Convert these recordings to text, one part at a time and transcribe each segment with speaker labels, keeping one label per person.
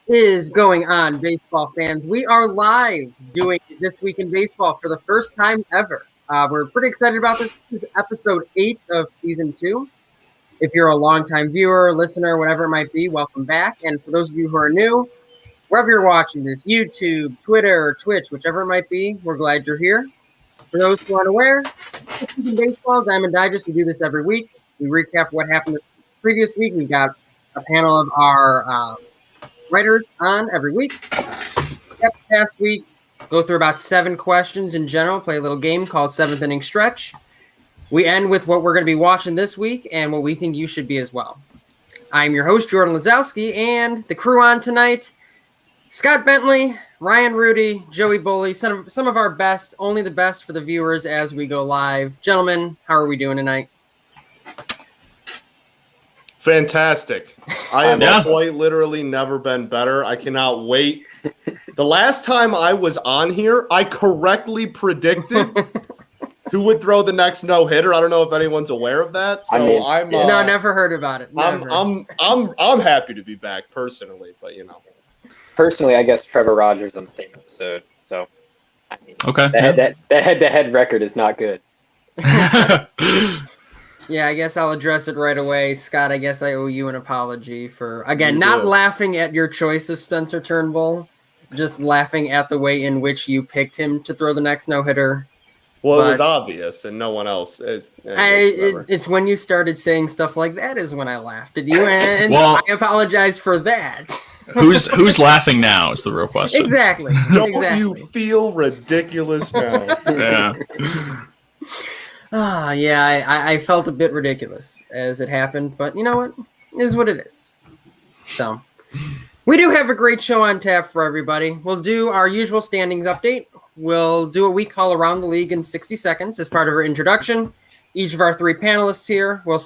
Speaker 1: Is going on, baseball fans? We are live doing This Week in Baseball for the first time ever. We're pretty excited about this. This is episode 8 of season 2. If you're a longtime viewer, listener, whatever it might be, welcome back. And for those of you who are new, wherever you're watching this, YouTube, Twitter, or Twitch, whichever it might be, we're glad you're here. For those who aren't aware, This Week in Baseball, Diamond Digest, we do this every week. We recap what happened the previous week. We got a panel of our writers on every week. Past week, go through about 7 questions in general, play a little game called 7th Inning Stretch. We end with what we're going to be watching this week and what we think you should be as well. I'm your host, Jordan Lazowski, and the crew on tonight, Scott Bentley, Ryan Rudy, Joey Boley, some of our best, only the best for the viewers as we go live. Gentlemen, how are we doing tonight?
Speaker 2: Fantastic. I have quite literally never been better. I cannot wait. The last time I was on here, I correctly predicted who would throw the next no-hitter. I don't know if anyone's aware of that. So
Speaker 1: no, never heard about it. Never.
Speaker 2: I'm happy to be back personally, but you know.
Speaker 3: Personally, I guess Trevor Rogers on the same episode. So I mean,
Speaker 4: okay.
Speaker 3: That head-to-head record is not good.
Speaker 1: Yeah, I guess I'll address it right away. Scott, I guess I owe you an apology for, again, not laughing at your choice of Spencer Turnbull, just laughing at the way in which you picked him to throw the next no-hitter.
Speaker 2: Well, it was obvious, and no one else.
Speaker 1: It's when you started saying stuff like that is when I laughed at you, and I apologize for that.
Speaker 4: Who's laughing now is the real question.
Speaker 1: Exactly.
Speaker 2: Don't you feel ridiculous now?
Speaker 4: Yeah.
Speaker 1: I felt a bit ridiculous as it happened, but you know what? It is what it is. So, we do have a great show on tap for everybody. We'll do our usual standings update. We'll do what we call Around the League in 60 seconds as part of our introduction. Each of our 3 panelists here will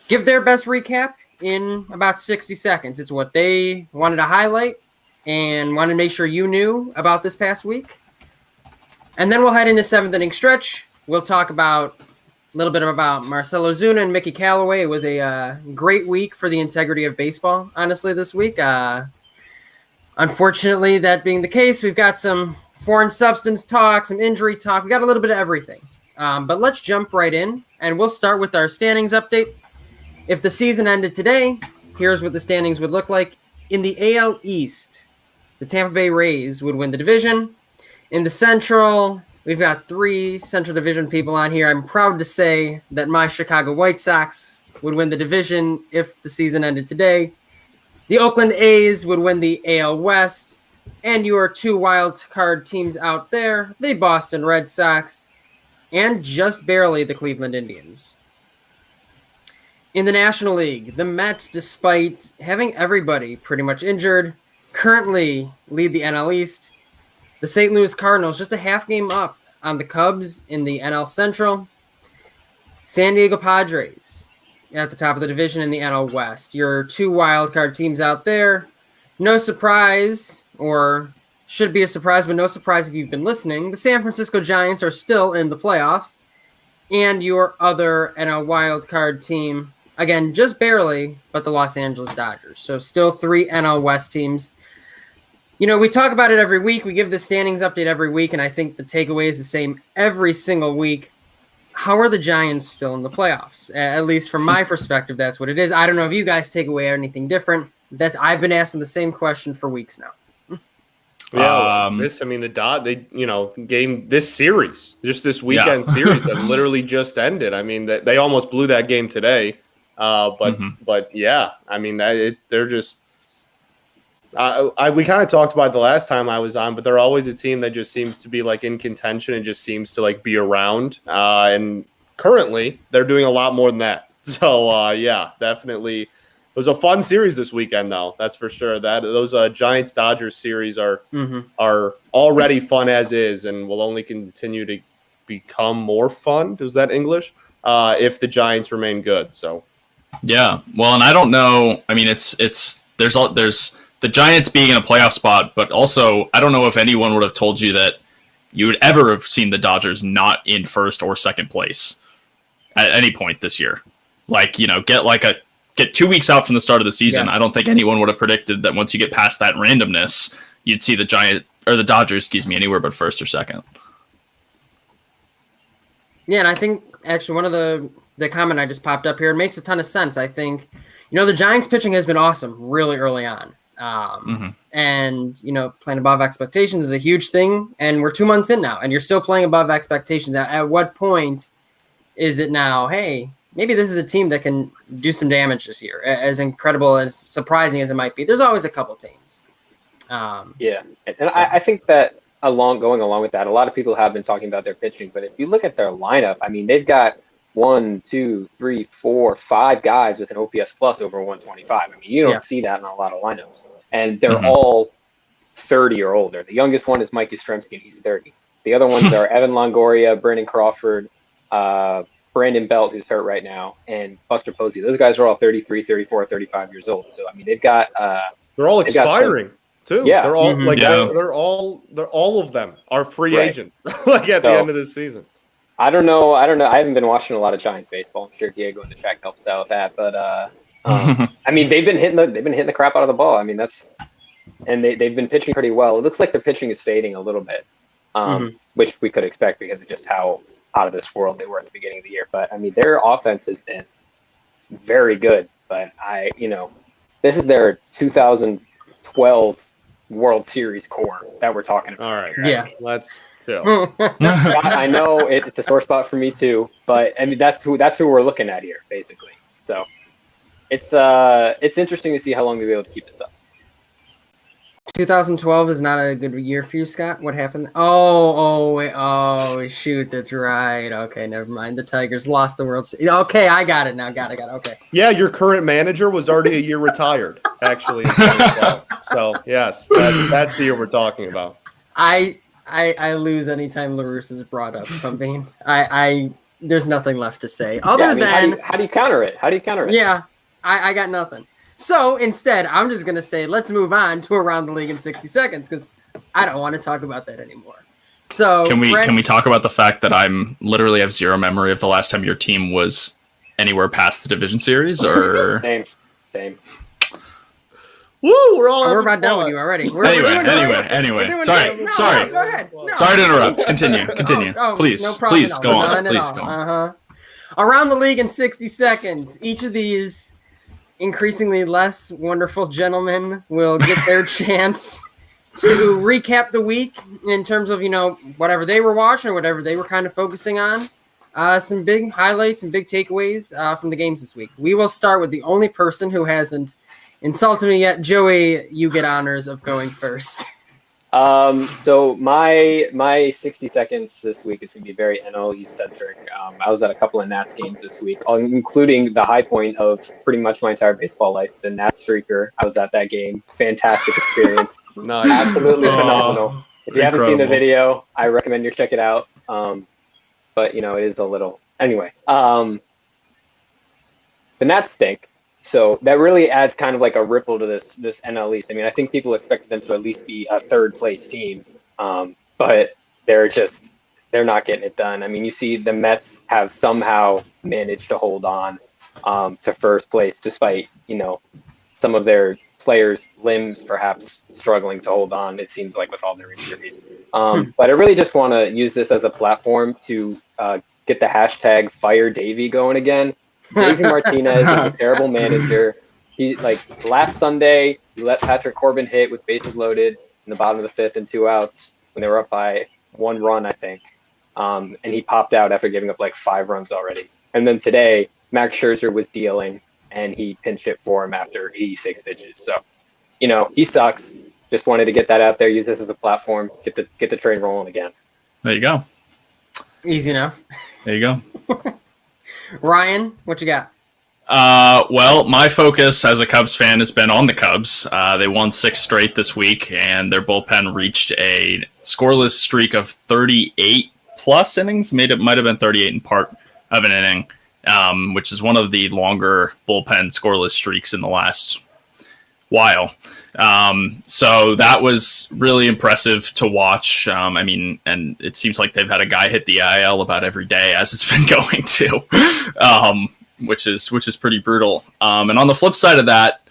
Speaker 1: give their best recap in about 60 seconds. It's what they wanted to highlight and wanted to make sure you knew about this past week. And then we'll head into 7th Inning Stretch. We'll talk about a little bit about Marcell Ozuna and Mickey Callaway. It was a great week for the integrity of baseball, honestly, this week. Unfortunately, that being the case, we've got some foreign substance talk, some injury talk. We got a little bit of everything. But let's jump right in, and we'll start with our standings update. If the season ended today, here's what the standings would look like. In the AL East, the Tampa Bay Rays would win the division. In the Central, we've got 3 Central Division people on here. I'm proud to say that my Chicago White Sox would win the division if the season ended today. The Oakland A's would win the AL West. And your 2 wild card teams out there, the Boston Red Sox and just barely the Cleveland Indians. In the National League, the Mets, despite having everybody pretty much injured, currently lead the NL East. The St. Louis Cardinals just a half game up on the Cubs in the NL Central. San Diego Padres at the top of the division in the NL West. Your 2 wildcard teams out there. No surprise, or should be a surprise, but no surprise if you've been listening. The San Francisco Giants are still in the playoffs. And your other NL wildcard team, again, just barely, but the Los Angeles Dodgers. So still 3 NL West teams. You know, we talk about it every week. We give the standings update every week, and I think the takeaway is the same every single week. How are the Giants still in the playoffs? At least from my perspective, that's what it is. I don't know if you guys take away anything different. I've been asking the same question for weeks now.
Speaker 2: Yeah, game this series, just this weekend series that literally just ended. I mean, they almost blew that game today. But yeah, I mean, they're just. We kind of talked about it the last time I was on, but they're always a team that just seems to be like in contention and just seems to like be around. And currently, they're doing a lot more than that. So yeah, definitely. It was a fun series this weekend, though. That's for sure. Those Giants Dodgers series are already fun as is, and will only continue to become more fun. Is that English? If the Giants remain good. So
Speaker 4: yeah. Well, and I don't know. I mean, there's the Giants being in a playoff spot, but also I don't know if anyone would have told you that you would ever have seen the Dodgers not in first or second place at any point this year. Like, get like a get 2 weeks out from the start of the season.
Speaker 1: Yeah.
Speaker 4: I don't think anyone would have predicted that once you get past that randomness, you'd see the Dodgers, anywhere but first or second.
Speaker 1: Yeah, and I think actually one of the comment I just popped up here, it makes a ton of sense. I think, the Giants pitching has been awesome really early on. And, playing above expectations is a huge thing. And we're 2 months in now, and you're still playing above expectations. At what point is it now, hey, maybe this is a team that can do some damage this year, as incredible, as surprising as it might be. There's always a couple teams.
Speaker 3: Yeah. And I think that going along with that, a lot of people have been talking about their pitching, but if you look at their lineup, I mean, they've got 1, 2, 3, 4, 5 guys with an OPS plus over 125. I mean, you don't see that in a lot of lineups. And they're all 30 or older. The youngest one is Mike Yastrzemski, and he's 30. The other ones are Evan Longoria, Brandon Crawford, Brandon Belt, who's hurt right now, and Buster Posey. Those guys are all 33, 34, 35 years old. So, I mean, they've got
Speaker 2: they're all expiring too.
Speaker 3: Yeah.
Speaker 2: They're all
Speaker 4: Mm-hmm.
Speaker 2: they're all of them are free agents like at the end of this season.
Speaker 3: I don't know. I haven't been watching a lot of Giants baseball. I'm sure Diego in the chat helps out with that. But I mean, they've been hitting the crap out of the ball. I mean, they've been pitching pretty well. It looks like their pitching is fading a little bit, which we could expect because of just how out of this world they were at the beginning of the year. But I mean, their offense has been very good. But this is their 2012 World Series core that we're talking about.
Speaker 2: All right.
Speaker 1: Yeah.
Speaker 2: Let's chill.
Speaker 3: I know it's a sore spot for me too, but I mean that's who we're looking at here, basically. So it's interesting to see how long they'll be able to keep this up.
Speaker 1: 2012 is not a good year for you, Scott. What happened? Oh, shoot, that's right. Okay, never mind. The Tigers lost the World Series. Okay, I got it now. Got it. Okay.
Speaker 2: Yeah, your current manager was already a year retired, actually. In 2012. So yes, that's the year we're talking about.
Speaker 1: I lose anytime LaRusse is brought up. If I'm being, there's nothing left to say other than
Speaker 3: how do you counter it?
Speaker 1: Yeah, I got nothing. So instead, I'm just gonna say let's move on to Around the League in 60 seconds because I don't want to talk about that anymore. So
Speaker 4: can we talk about the fact that I'm literally have zero memory of the last time your team was anywhere past the division series? Or
Speaker 3: same.
Speaker 2: Woo!
Speaker 1: We're about done with you already.
Speaker 4: Anyway. Sorry.
Speaker 1: Go ahead. No.
Speaker 4: Sorry to interrupt. Continue. Please,
Speaker 1: no problem
Speaker 4: please
Speaker 1: at all.
Speaker 4: go on.
Speaker 1: None at
Speaker 4: Please
Speaker 1: all.
Speaker 4: go on.
Speaker 1: Around the League in 60 seconds. Each of these increasingly less wonderful gentlemen will get their chance to recap the week in terms of, whatever they were watching or whatever they were kind of focusing on. Some big highlights and big takeaways from the games this week. We will start with the only person who hasn't insulted me yet. Joey, you get honors of going first.
Speaker 3: So my 60 seconds this week is going to be very NL East centric. I was at a couple of Nats games this week, including the high point of pretty much my entire baseball life, the Nats streaker. I was at that game. Fantastic experience.
Speaker 2: Nice.
Speaker 3: Absolutely phenomenal. If you haven't seen the
Speaker 4: incredible.
Speaker 3: video, I recommend you check it out. But it is a little anyway. The Nats stink. So that really adds kind of like a ripple to this NL East. I mean, I think people expected them to at least be a third place team, but they're not getting it done. I mean, you see the Mets have somehow managed to hold on to first place despite, some of their players' limbs perhaps struggling to hold on, it seems like, with all their injuries. But I really just want to use this as a platform to get the hashtag Fire Davey going again. Davey Martinez is a terrible manager. He last Sunday, he let Patrick Corbin hit with bases loaded in the bottom of the fifth and 2 outs when they were up by 1 run, I think. And he popped out after giving up 5 runs already. And then today, Max Scherzer was dealing, and he pinch hit for him after 86 pitches. So, he sucks. Just wanted to get that out there, use this as a platform, get the train rolling again.
Speaker 4: There you go.
Speaker 1: Easy enough.
Speaker 4: There you go.
Speaker 1: Ryan, what you got?
Speaker 4: Well, my focus as a Cubs fan has been on the Cubs. They won 6 straight this week, and their bullpen reached a scoreless streak of 38 plus innings. Might have been 38 in part of an inning, which is one of the longer bullpen scoreless streaks in the last while. So that was really impressive to watch. And it seems like they've had a guy hit the IL about every day as it's been going too. which is pretty brutal. And on the flip side of that,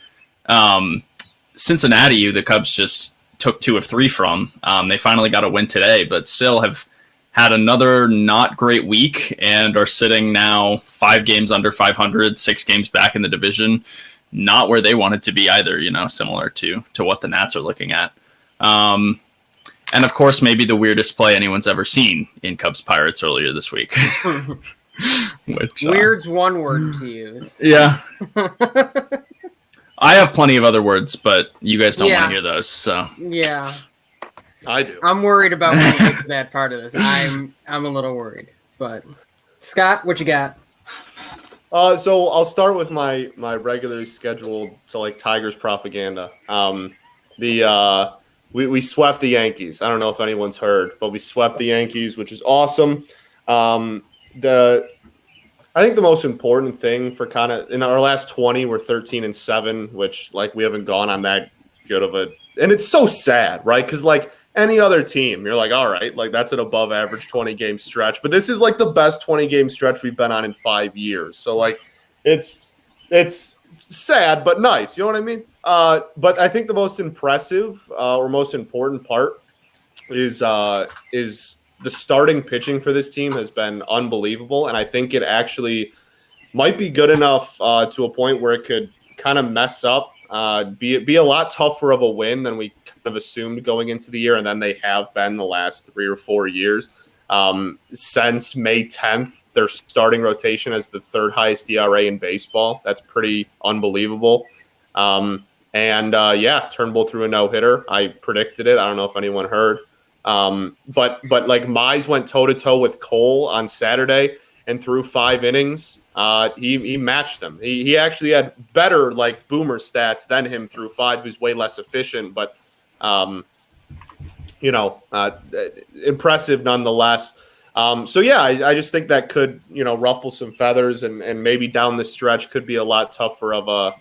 Speaker 4: Cincinnati, who the Cubs just took 2 of 3 from, they finally got a win today, but still have had another not great week and are sitting now 5 games under 500, 6 games back in the division. Not where they wanted to be either, similar to what the Nats are looking at. And of course, maybe the weirdest play anyone's ever seen in Cubs Pirates earlier this week. Which,
Speaker 1: weird's one word to use.
Speaker 4: Yeah. I have plenty of other words, but you guys don't want to hear those. So
Speaker 1: yeah,
Speaker 2: I do.
Speaker 1: I'm worried about when we get to that part of this. I'm a little worried. But Scott, what you got?
Speaker 2: So I'll start with my regularly scheduled Tigers propaganda. We swept the Yankees. I don't know if anyone's heard, but we swept the Yankees, which is awesome. I think the most important thing for kind of in our last 20, we're 13-7, which we haven't gone on that good of a, and it's so sad, right? Because any other team, you're all right, that's an above average 20 game stretch, but this is the best 20 game stretch we've been on in 5 years. So it's sad but nice, you know what I mean? But I think the most impressive or most important part is the starting pitching for this team has been unbelievable, and I think it actually might be good enough to a point where it could kind of mess up, be a lot tougher of a win than we kind of assumed going into the year, and then they have been the last 3 or 4 years. Since May 10th, their starting rotation is the 3rd highest ERA in baseball. That's pretty unbelievable. Turnbull threw a no-hitter. I predicted it. I don't know if anyone heard. But Mize went toe-to-toe with Cole on Saturday and threw 5 innings. He matched them. He actually had better boomer stats than him through 5. He was way less efficient, but impressive nonetheless. I just think that could ruffle some feathers and maybe down the stretch could be a lot tougher of a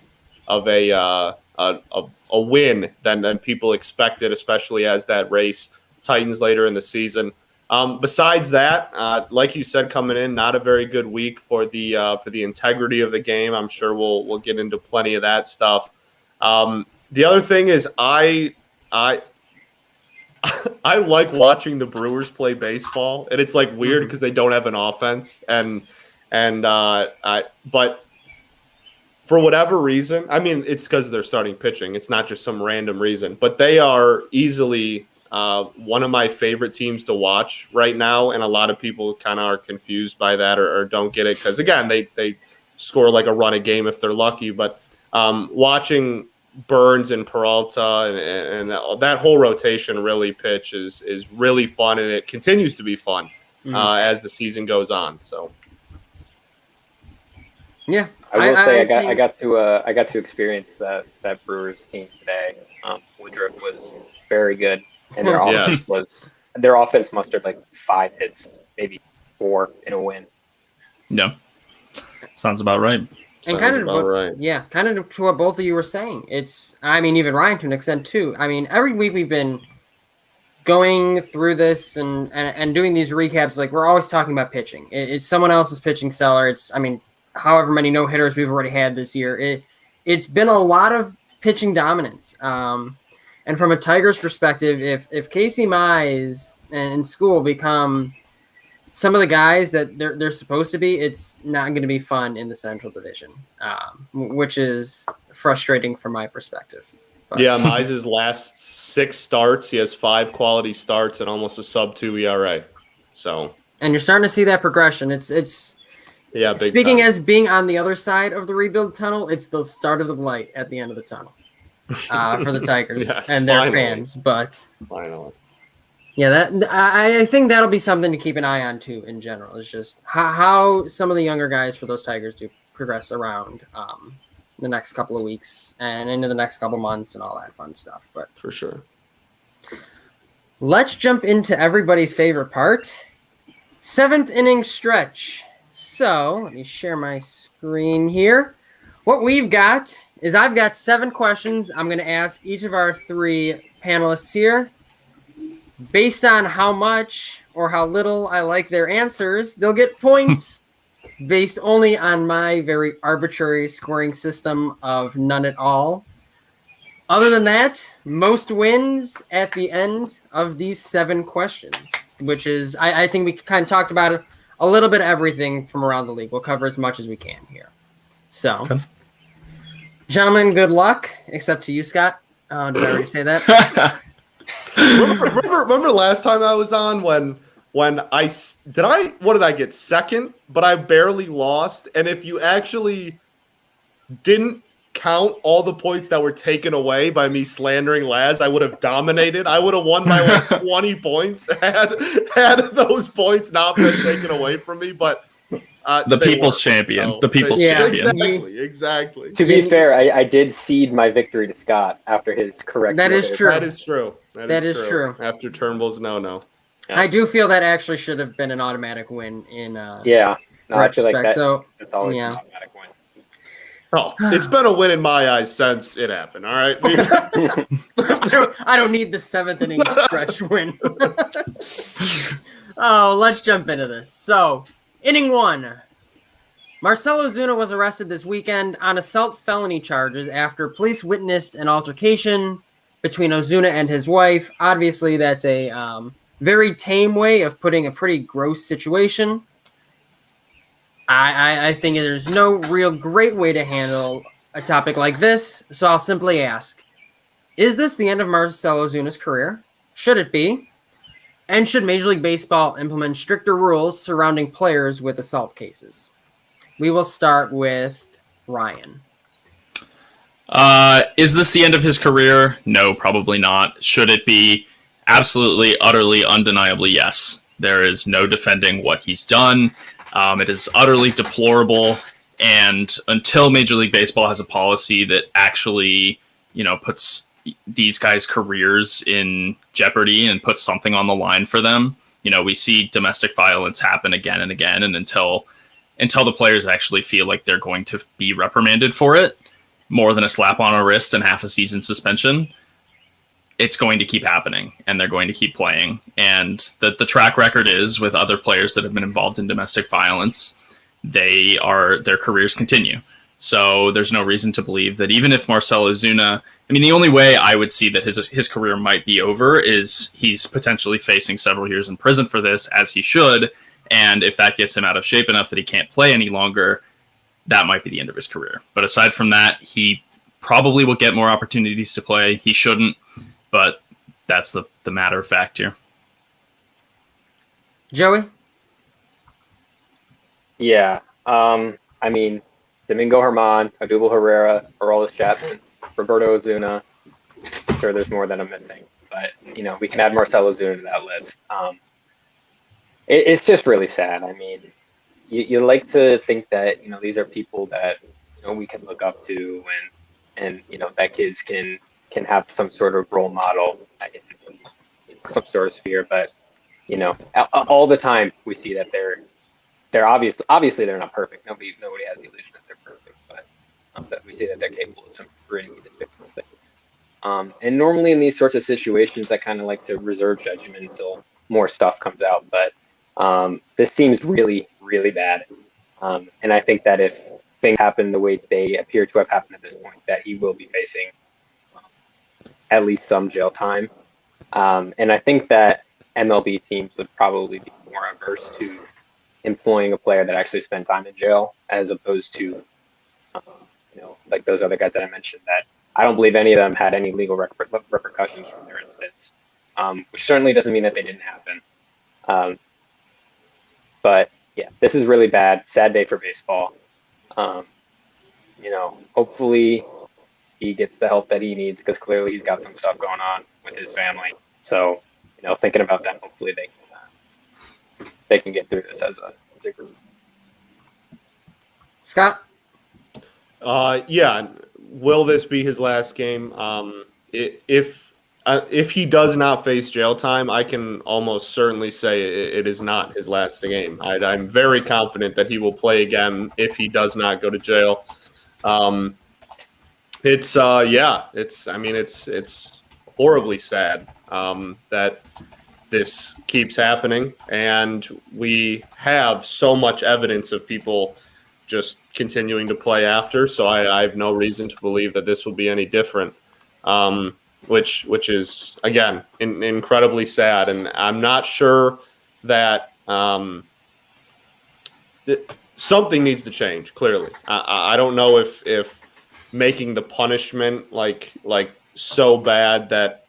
Speaker 2: win than people expected, especially as that race tightens later in the season. Besides that, like you said, coming in, not a very good week for the integrity of the game. I'm sure we'll get into plenty of that stuff. The other thing is I like watching the Brewers play baseball, and it's weird because they don't have an offense, but for whatever reason, I mean, it's because they're starting pitching. It's not just some random reason, but they are easily one of my favorite teams to watch right now, and a lot of people kind of are confused by that or don't get it because, again, they score a run a game if they're lucky. But watching Burns and Peralta and that whole rotation really pitch is really fun, and it continues to be fun as the season goes on. So.
Speaker 3: Yeah, I will say I got to experience that Brewers team today. Woodruff was very good, and their offense mustered 5 hits, maybe 4 in a win.
Speaker 4: Yeah, sounds about right.
Speaker 1: And kind of to what both of you were saying. Even Ryan to an extent too. Every week we've been going through this and doing these recaps. We're always talking about pitching. It's someone else's pitching stellar. However many no-hitters we've already had this year. It's been a lot of pitching dominance. And from a Tigers perspective, if Casey Mize and School become some of the guys that they're supposed to be, it's not going to be fun in the Central Division, which is frustrating from my perspective. But. Yeah,
Speaker 2: Mize's last 6 starts, he has 5 quality starts and almost a sub-2 ERA. So, and
Speaker 1: you're starting to see that progression. It's
Speaker 2: yeah.
Speaker 1: Speaking time. As being on the other side of the rebuild tunnel, it's the start of the light at the end of the tunnel for the Tigers
Speaker 2: yes,
Speaker 1: and their fans. But
Speaker 2: finally,
Speaker 1: yeah, I think that'll be something to keep an eye on too. In general, is just how some of the younger guys for those Tigers do progress around the next couple of weeks and into the next couple months and all that fun stuff. But
Speaker 2: for sure,
Speaker 1: let's jump into everybody's favorite part: 7th inning stretch. So let me share my screen here. What we've got is I've got 7 questions. I'm going to ask each of our 3 panelists here. Based on how much or how little I like their answers, they'll get points based only on my very arbitrary scoring system of none at all. Other than that, most wins at the end of these 7 questions, which is, I think we kind of talked about a little bit of everything from around the league. We'll cover as much as we can here. So,
Speaker 4: Okay.
Speaker 1: Gentlemen, good luck, except to you, Scott. Did I already say that?
Speaker 2: remember last time I was on when what did I get second, but I barely lost. And if you actually didn't count all the points that were taken away by me slandering Laz, I would have dominated. I would have won by like 20 points had those points not been taken away from me. But
Speaker 4: the people's champion.
Speaker 2: So
Speaker 4: the people's champion.
Speaker 2: Exactly.
Speaker 3: To be fair, I did cede my victory to Scott after his correct.
Speaker 1: That is true.
Speaker 2: That is true.
Speaker 1: That is true.
Speaker 2: After Turnbull's no.
Speaker 3: Yeah.
Speaker 1: I do feel that actually should have been an automatic win in
Speaker 3: Yeah. No, I feel
Speaker 1: retrospect.
Speaker 3: like that,
Speaker 1: So
Speaker 3: that's always
Speaker 1: yeah.
Speaker 3: an automatic win.
Speaker 2: Oh, it's been a win in my eyes since it happened. All right.
Speaker 1: I don't need the 7th inning stretch win. Oh, let's jump into this. So, inning 1. Marcelo Zuna was arrested this weekend on assault felony charges after police witnessed an altercation between Ozuna and his wife. Obviously, that's a very tame way of putting a pretty gross situation. I think there's no real great way to handle a topic like this, so I'll simply ask, is this the end of Marcelo Ozuna's career? Should it be? And should Major League Baseball implement stricter rules surrounding players with assault cases? We will start with Ryan.
Speaker 4: Is this the end of his career? No, probably not. Should it be? Absolutely, utterly, undeniably, yes. There is no defending what he's done. It is utterly deplorable, and until Major League Baseball has a policy that actually, puts these guys' careers in jeopardy and puts something on the line for them, we see domestic violence happen again and again, and until the players actually feel like they're going to be reprimanded for it, more than a slap on a wrist and half a season suspension, it's going to keep happening, and they're going to keep playing. And the track record is, with other players that have been involved in domestic violence, their careers continue. So there's no reason to believe that even if Marcelo Ozuna, the only way I would see that his career might be over is he's potentially facing several years in prison for this, as he should. And if that gets him out of shape enough that he can't play any longer, that might be the end of his career. But aside from that, he probably will get more opportunities to play. He shouldn't. But that's the matter of fact here.
Speaker 1: Joey?
Speaker 3: Yeah. Domingo Germán, Odubel Herrera, Aroldis Chapman, Roberto Ozuna. I'm sure there's more that I'm missing. But, we can add Marcelo Ozuna to that list. It's just really sad. You like to think that, these are people that, we can look up to and that kids can have some sort of role model in some sort of sphere, but all the time we see that they're obviously they're not perfect. Nobody has the illusion that they're perfect, but that we see that they're capable of some really despicable things. And normally in these sorts of situations, I kind of like to reserve judgment until more stuff comes out. But this seems really, really bad, and I think that if things happen the way they appear to have happened at this point, that he will be facing at least some jail time. And I think that MLB teams would probably be more averse to employing a player that actually spent time in jail, as opposed to, like those other guys that I mentioned, that I don't believe any of them had any legal repercussions from their incidents, which certainly doesn't mean that they didn't happen. But yeah, this is really bad. Sad day for baseball. Hopefully he gets the help that he needs, because clearly he's got some stuff going on with his family. So, thinking about that, hopefully they can get through this as a group.
Speaker 1: Scott?
Speaker 2: Yeah. Will this be his last game? If he does not face jail time, I can almost certainly say it is not his last game. I'm very confident that he will play again if he does not go to jail. It's horribly sad that this keeps happening, and we have so much evidence of people just continuing to play after. So I have no reason to believe that this will be any different, which is, again, incredibly sad. And I'm not sure that something needs to change, clearly. I don't know if making the punishment like so bad that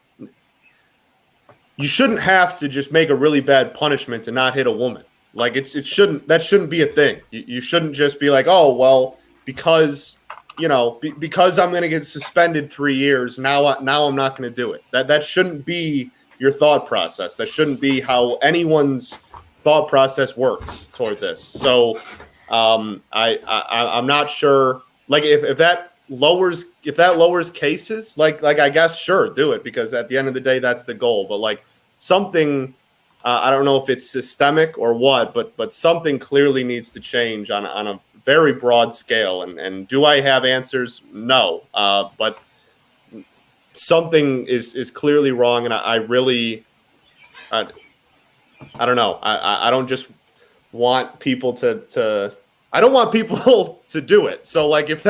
Speaker 2: you shouldn't have to just make a really bad punishment to not hit a woman. Like it shouldn't be a thing. You shouldn't just be like, oh, well, because because I'm going to get suspended 3 years, now I'm not going to do it. That shouldn't be your thought process. That shouldn't be how anyone's thought process works toward this. So I'm not sure. Like if that lowers cases, like I guess sure, do it, because at the end of the day that's the goal. But like something. I don't know if it's systemic or what, but something clearly needs to change on a very broad scale. And do I have answers? No. But something is clearly wrong, and I really, I don't know. I don't just want people to I don't want people to do it. So like if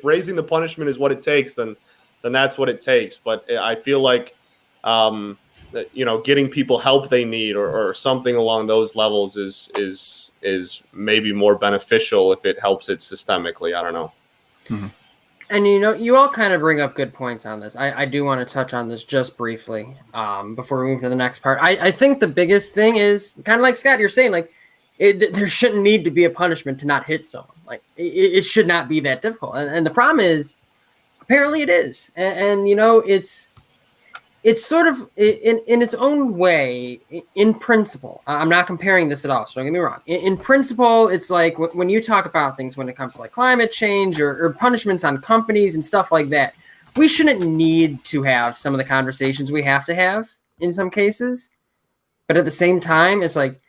Speaker 2: raising the punishment is what it takes, then that's what it takes. But I feel like that, getting people help they need or something along those levels is maybe more beneficial if it helps it systemically. I don't know.
Speaker 4: Mm-hmm.
Speaker 1: And you all kind of bring up good points on this. I do want to touch on this just briefly before we move to the next part. I think the biggest thing is kind of like Scott, you're saying, like there shouldn't need to be a punishment to not hit someone. Like it should not be that difficult. And the problem is, apparently it is. And it's sort of in its own way, in principle. I'm not comparing this at all, so don't get me wrong. In principle, it's like when you talk about things when it comes to like climate change or punishments on companies and stuff like that, we shouldn't need to have some of the conversations we have to have in some cases. But at the same time, it's like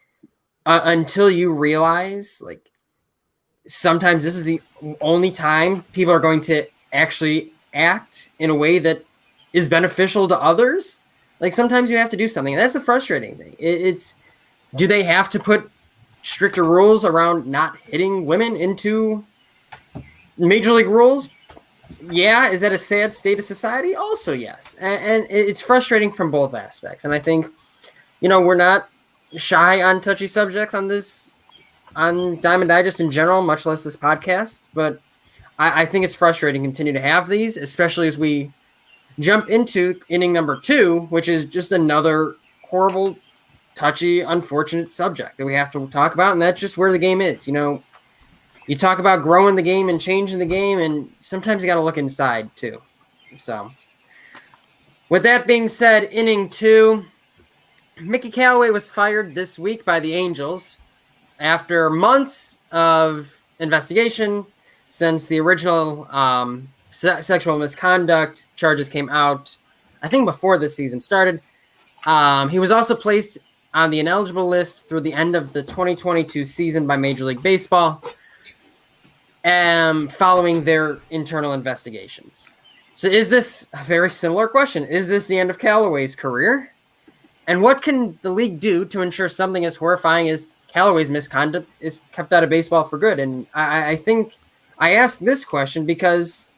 Speaker 1: until you realize, like, sometimes this is the only time people are going to actually act in a way that is beneficial to others. Like sometimes you have to do something. And that's the frustrating thing. It's do they have to put stricter rules around not hitting women into major league rules? Yeah. Is that a sad state of society? Also, yes. And it's frustrating from both aspects. And I think, we're not shy on touchy subjects on this, on Diamond Digest in general, much less this podcast. But I think it's frustrating to continue to have these, especially as we jump into inning number 2, which is just another horrible, touchy, unfortunate subject that we have to talk about. And that's just where the game is. You talk about growing the game and changing the game, and sometimes you got to look inside too. So with that being said, inning 2, Mickey Callaway was fired this week by the Angels after months of investigation since the original sexual misconduct charges came out, I think before this season started. He was also placed on the ineligible list through the end of the 2022 season by Major League Baseball, following their internal investigations. So is this a very similar question? Is this the end of Callaway's career? And what can the league do to ensure something as horrifying as Callaway's misconduct is kept out of baseball for good? And I think I asked this question because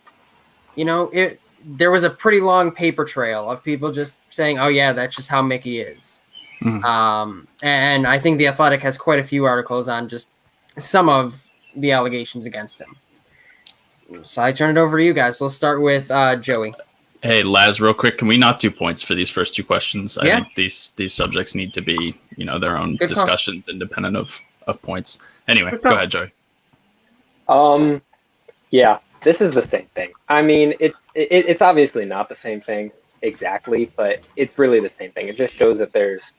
Speaker 1: there was a pretty long paper trail of people just saying, oh yeah, that's just how Mickey is. Mm-hmm. And I think The Athletic has quite a few articles on just some of the allegations against him. So I turn it over to you guys. We'll start with Joey.
Speaker 4: Hey, Laz, real quick, can we not do points for these first 2 questions?
Speaker 1: Yeah.
Speaker 4: I think these subjects need to be, their own
Speaker 1: Good
Speaker 4: discussions, independent of points. Anyway, go ahead, Joey.
Speaker 3: Yeah. This is the same thing. I mean, it's obviously not the same thing exactly, but it's really the same thing. It just shows that there's,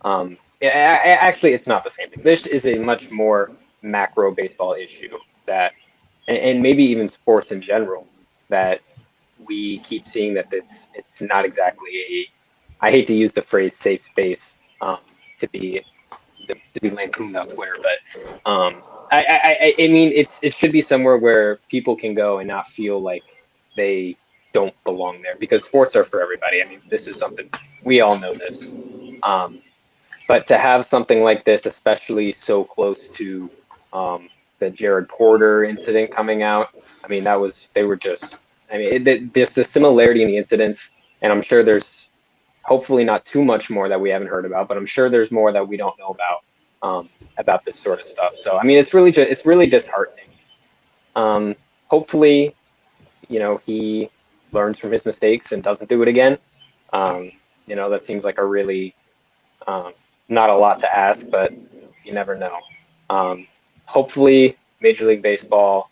Speaker 3: actually, it's not the same thing. This is a much more macro baseball issue that, and maybe even sports in general, that we keep seeing that it's not exactly I hate to use the phrase safe space to be lampooned on Twitter, but I mean it should be somewhere where people can go and not feel like they don't belong there, because sports are for everybody. I mean, this is something we all know this. But to have something like this, especially so close to the Jared Porter incident coming out, I mean, just the similarity in the incidents, and I'm sure there's hopefully not too much more that we haven't heard about, but I'm sure there's more that we don't know about this sort of stuff. So, I mean, it's really disheartening. Hopefully, he learns from his mistakes and doesn't do it again. That seems like a really not a lot to ask, but you never know. Hopefully, Major League Baseball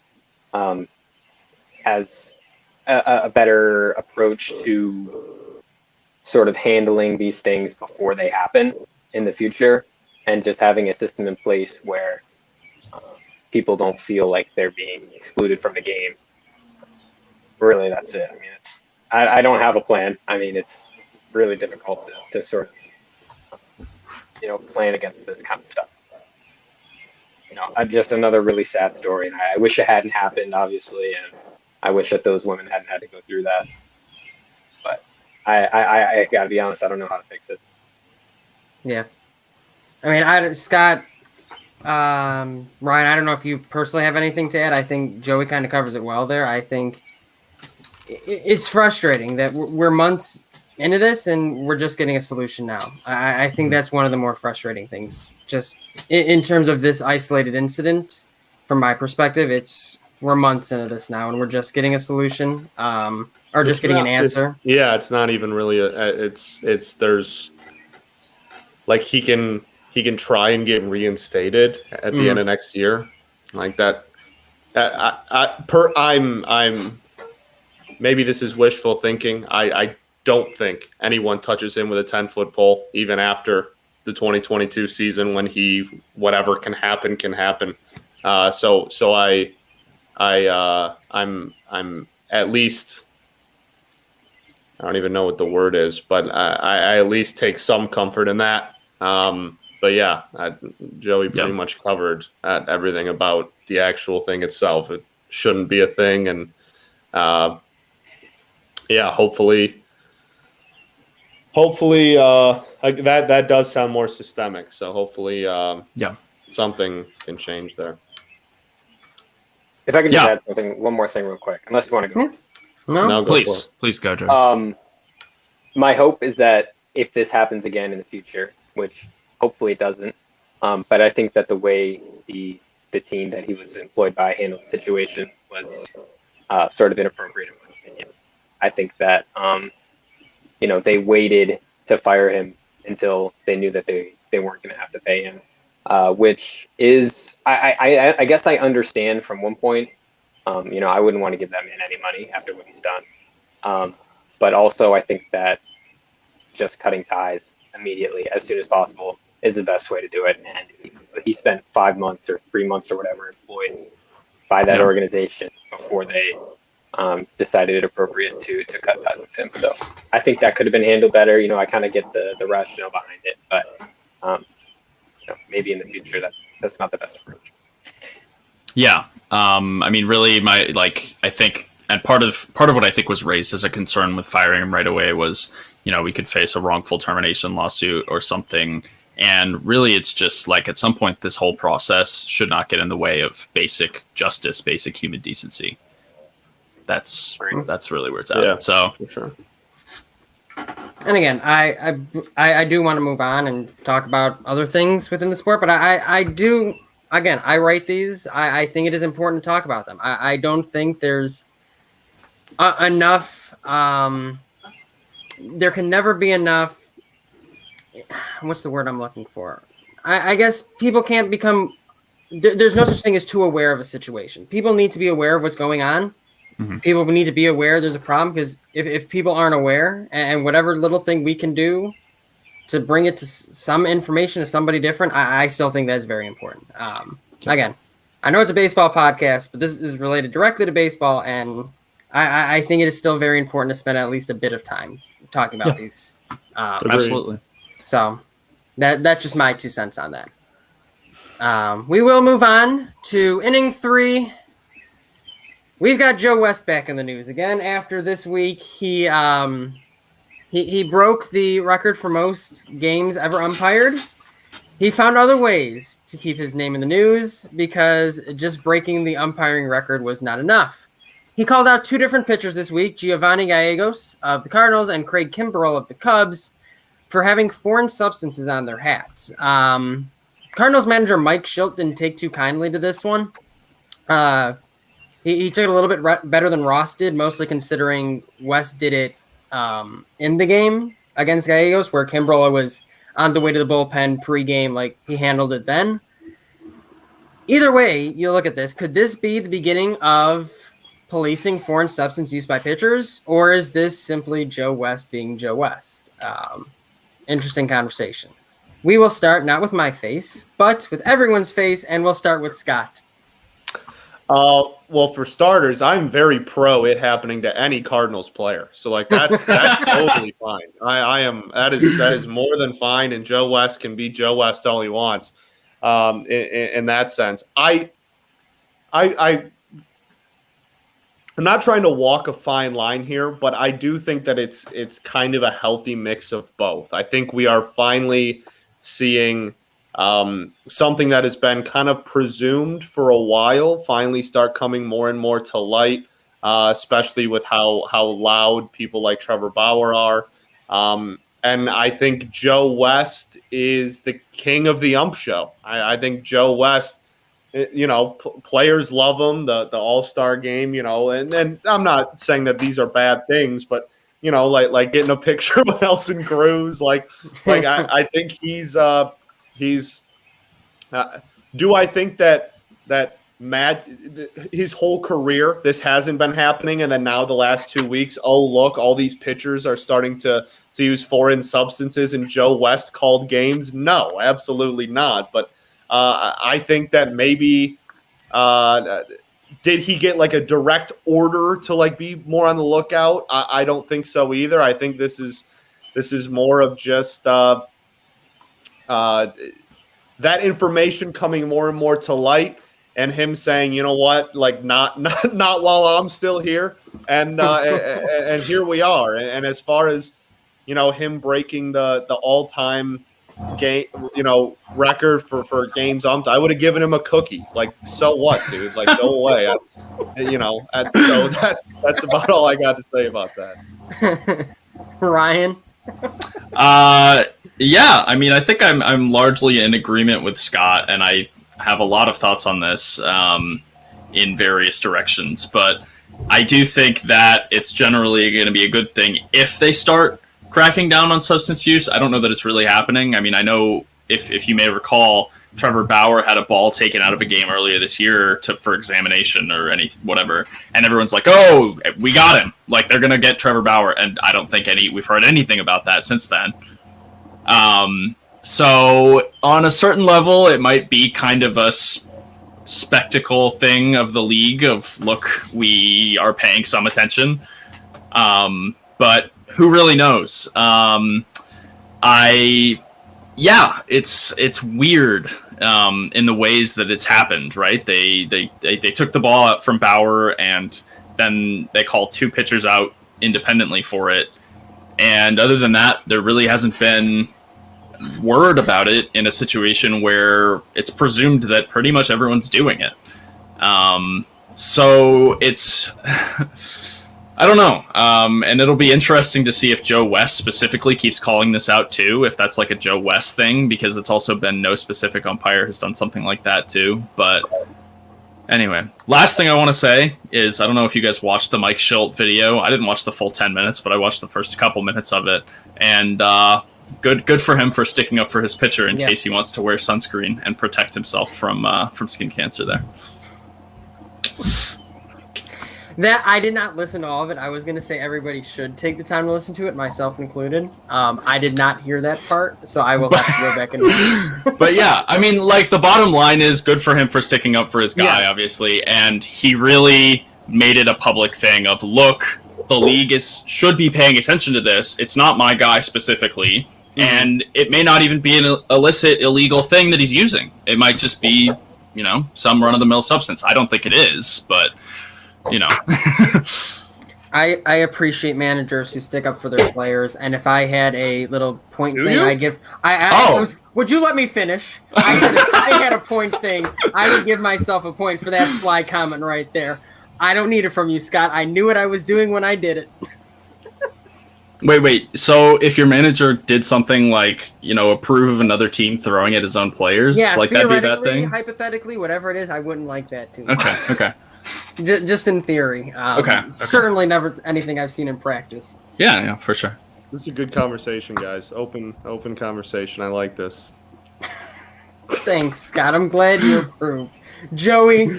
Speaker 3: has a better approach to sort of handling these things before they happen in the future, and just having a system in place where people don't feel like they're being excluded from the game. Really, that's it. I mean, I don't have a plan. I mean, it's really difficult to sort of, plan against this kind of stuff. Just another really sad story. And I wish it hadn't happened, obviously. And I wish that those women hadn't had to go through that. But I got to be honest, I don't know how to fix it.
Speaker 1: Yeah. I mean, Scott, Ryan, I don't know if you personally have anything to add. I think Joey kind of covers it well there. I think it's frustrating that we're months into this and we're just getting a solution now. I think that's one of the more frustrating things, just in terms of this isolated incident. From my perspective, we're months into this now and we're just getting a solution, or just getting an answer.
Speaker 2: It's not even really there's like he can try and get reinstated at the end of next year, like that. I'm maybe this is wishful thinking. I don't think anyone touches him with a 10-foot pole, even after the 2022 season, when whatever can happen can happen. So I'm at least, I don't even know what the word is, but I at least take some comfort in that. But yeah, Joey pretty much covered everything about the actual thing itself. It shouldn't be a thing, and hopefully that does sound more systemic. So hopefully, something can change there.
Speaker 3: If I could just add one more thing real quick, unless you want to go.
Speaker 2: No,
Speaker 4: please go, Joe.
Speaker 3: My hope is that if this happens again in the future, which hopefully it doesn't, but I think that the way the team that he was employed by handled the situation was sort of inappropriate in my opinion. I think that they waited to fire him until they knew that they weren't going to have to pay him, which is I guess I understand from one point. I wouldn't want to give that man any money after what he's done, but also I think that just cutting ties immediately as soon as possible is the best way to do it. And he spent 5 months or 3 months or whatever employed by that organization before they decided it appropriate to cut ties with him. So I think that could have been handled better. I kind of get the rationale behind it, but maybe in the future that's not the best approach.
Speaker 4: Yeah. I mean, really, I think, and part of what I think was raised as a concern with firing him right away was, we could face a wrongful termination lawsuit or something. And really, it's just like at some point, this whole process should not get in the way of basic justice, basic human decency. That's really where it's at.
Speaker 2: Yeah,
Speaker 4: so
Speaker 2: for sure.
Speaker 1: And again, I do want to move on and talk about other things within the sport, but I do. Again, I write these. I think it is important to talk about them. I don't think there's enough. There can never be enough. What's the word I'm looking for? I guess people can't become. There's no such thing as too aware of a situation. People need to be aware of what's going on. Mm-hmm. People need to be aware there's a problem, because if people aren't aware, and whatever little thing we can do to bring it to some information to somebody different, I still think that's very important. Again, I know it's a baseball podcast, but this is related directly to baseball, and I think it is still very important to spend at least a bit of time talking about these.
Speaker 4: Absolutely.
Speaker 1: So that's just my 2 cents on that. We will move on to inning 3. We've got Joe West back in the news again after this week. He He broke the record for most games ever umpired. He found other ways to keep his name in the news because just breaking the umpiring record was not enough. He called out 2 different pitchers this week, Giovanni Gallegos of the Cardinals and Craig Kimbrell of the Cubs, for having foreign substances on their hats. Cardinals manager Mike Schilt didn't take too kindly to this one. He took it a little bit better than Ross did, mostly considering West did it in the game against Gallegos, where Kimbrell was on the way to the bullpen pregame, like he handled it then. Either way, you look at this. Could this be the beginning of policing foreign substance use by pitchers, or is this simply Joe West being Joe West? Interesting conversation. We will start not with my face, but with everyone's face, and we'll start with Scott.
Speaker 2: Well, for starters, I'm very pro it happening to any Cardinals player. So like that's totally fine. I am that is more than fine, and Joe West can be Joe West all he wants. In that sense, I'm not trying to walk a fine line here, but I do think that it's kind of a healthy mix of both. I think we are finally seeing something that has been kind of presumed for a while finally start coming more and more to light, especially with how loud people like Trevor Bauer are. And I think Joe West is the king of the ump show. I think Joe West, players love him, the All-Star game, and I'm not saying that these are bad things, but like getting a picture with Nelson Cruz, I think he's do I think that his whole career, this hasn't been happening, and then now the last 2 weeks, oh look, all these pitchers are starting to use foreign substances and Joe West called games? No, absolutely not. But I think that maybe did he get like a direct order to like be more on the lookout? I don't think so either. I think this is more of just that information coming more and more to light, and him saying, you know what, like not while I'm still here, and and here we are. And as far as him breaking the all-time game record for games umped, I would have given him a cookie. Like, so what, dude? Like, go away. So that's about all I got to say about that.
Speaker 1: Ryan.
Speaker 4: Yeah, I mean, I think I'm largely in agreement with Scott, and I have a lot of thoughts on this in various directions. But I do think that it's generally going to be a good thing if they start cracking down on substance use. I don't know that it's really happening. I mean, I know if you may recall, Trevor Bauer had a ball taken out of a game earlier this year for examination or whatever, and everyone's like, "Oh, we got him!" Like they're gonna get Trevor Bauer, and I don't think we've heard anything about that since then. So on a certain level, it might be kind of a spectacle thing of the league of, look, we are paying some attention. But who really knows? It's weird in the ways that it's happened, right? They took the ball out from Bauer, and then they called 2 pitchers out independently for it. And other than that, there really hasn't been word about it in a situation where it's presumed that pretty much everyone's doing it. So it's... I don't know. And it'll be interesting to see if Joe West specifically keeps calling this out too, if that's like a Joe West thing, because it's also been no specific umpire has done something like that too. But anyway, last thing I want to say is, I don't know if you guys watched the Mike Schilt video. I didn't watch the full 10 minutes, but I watched the first couple minutes of it. And good for him for sticking up for his pitcher in case he wants to wear sunscreen and protect himself from skin cancer there.
Speaker 1: That I did not listen to all of it. I was going to say everybody should take the time to listen to it, myself included. I did not hear that part, so I will have to go back and listen.
Speaker 4: But yeah, I mean, like, the bottom line is good for him for sticking up for his guy, obviously, and he really made it a public thing of, look, the league should be paying attention to this. It's not my guy specifically, and it may not even be an illicit, illegal thing that he's using. It might just be, some run-of-the-mill substance. I don't think it is, but...
Speaker 1: I appreciate managers who stick up for their players, and if I had a little point
Speaker 2: Do
Speaker 1: thing,
Speaker 2: you?
Speaker 1: I give.
Speaker 4: Oh.
Speaker 1: Would you let me finish? I said if I had a point thing, I would give myself a point for that sly comment right there. I don't need it from you, Scott. I knew what I was doing when I did it.
Speaker 4: Wait. So if your manager did something like, approve of another team throwing at his own players,
Speaker 1: Yeah,
Speaker 4: like that'd be a bad
Speaker 1: theoretically,
Speaker 4: thing?
Speaker 1: hypothetically, whatever it is, I wouldn't like that too.
Speaker 4: Okay.
Speaker 1: Just in theory.
Speaker 4: Okay.
Speaker 1: Certainly never anything I've seen in practice.
Speaker 4: Yeah, for sure.
Speaker 2: This is a good conversation, guys. Open conversation. I like this.
Speaker 1: Thanks, Scott. I'm glad you approve. Joey.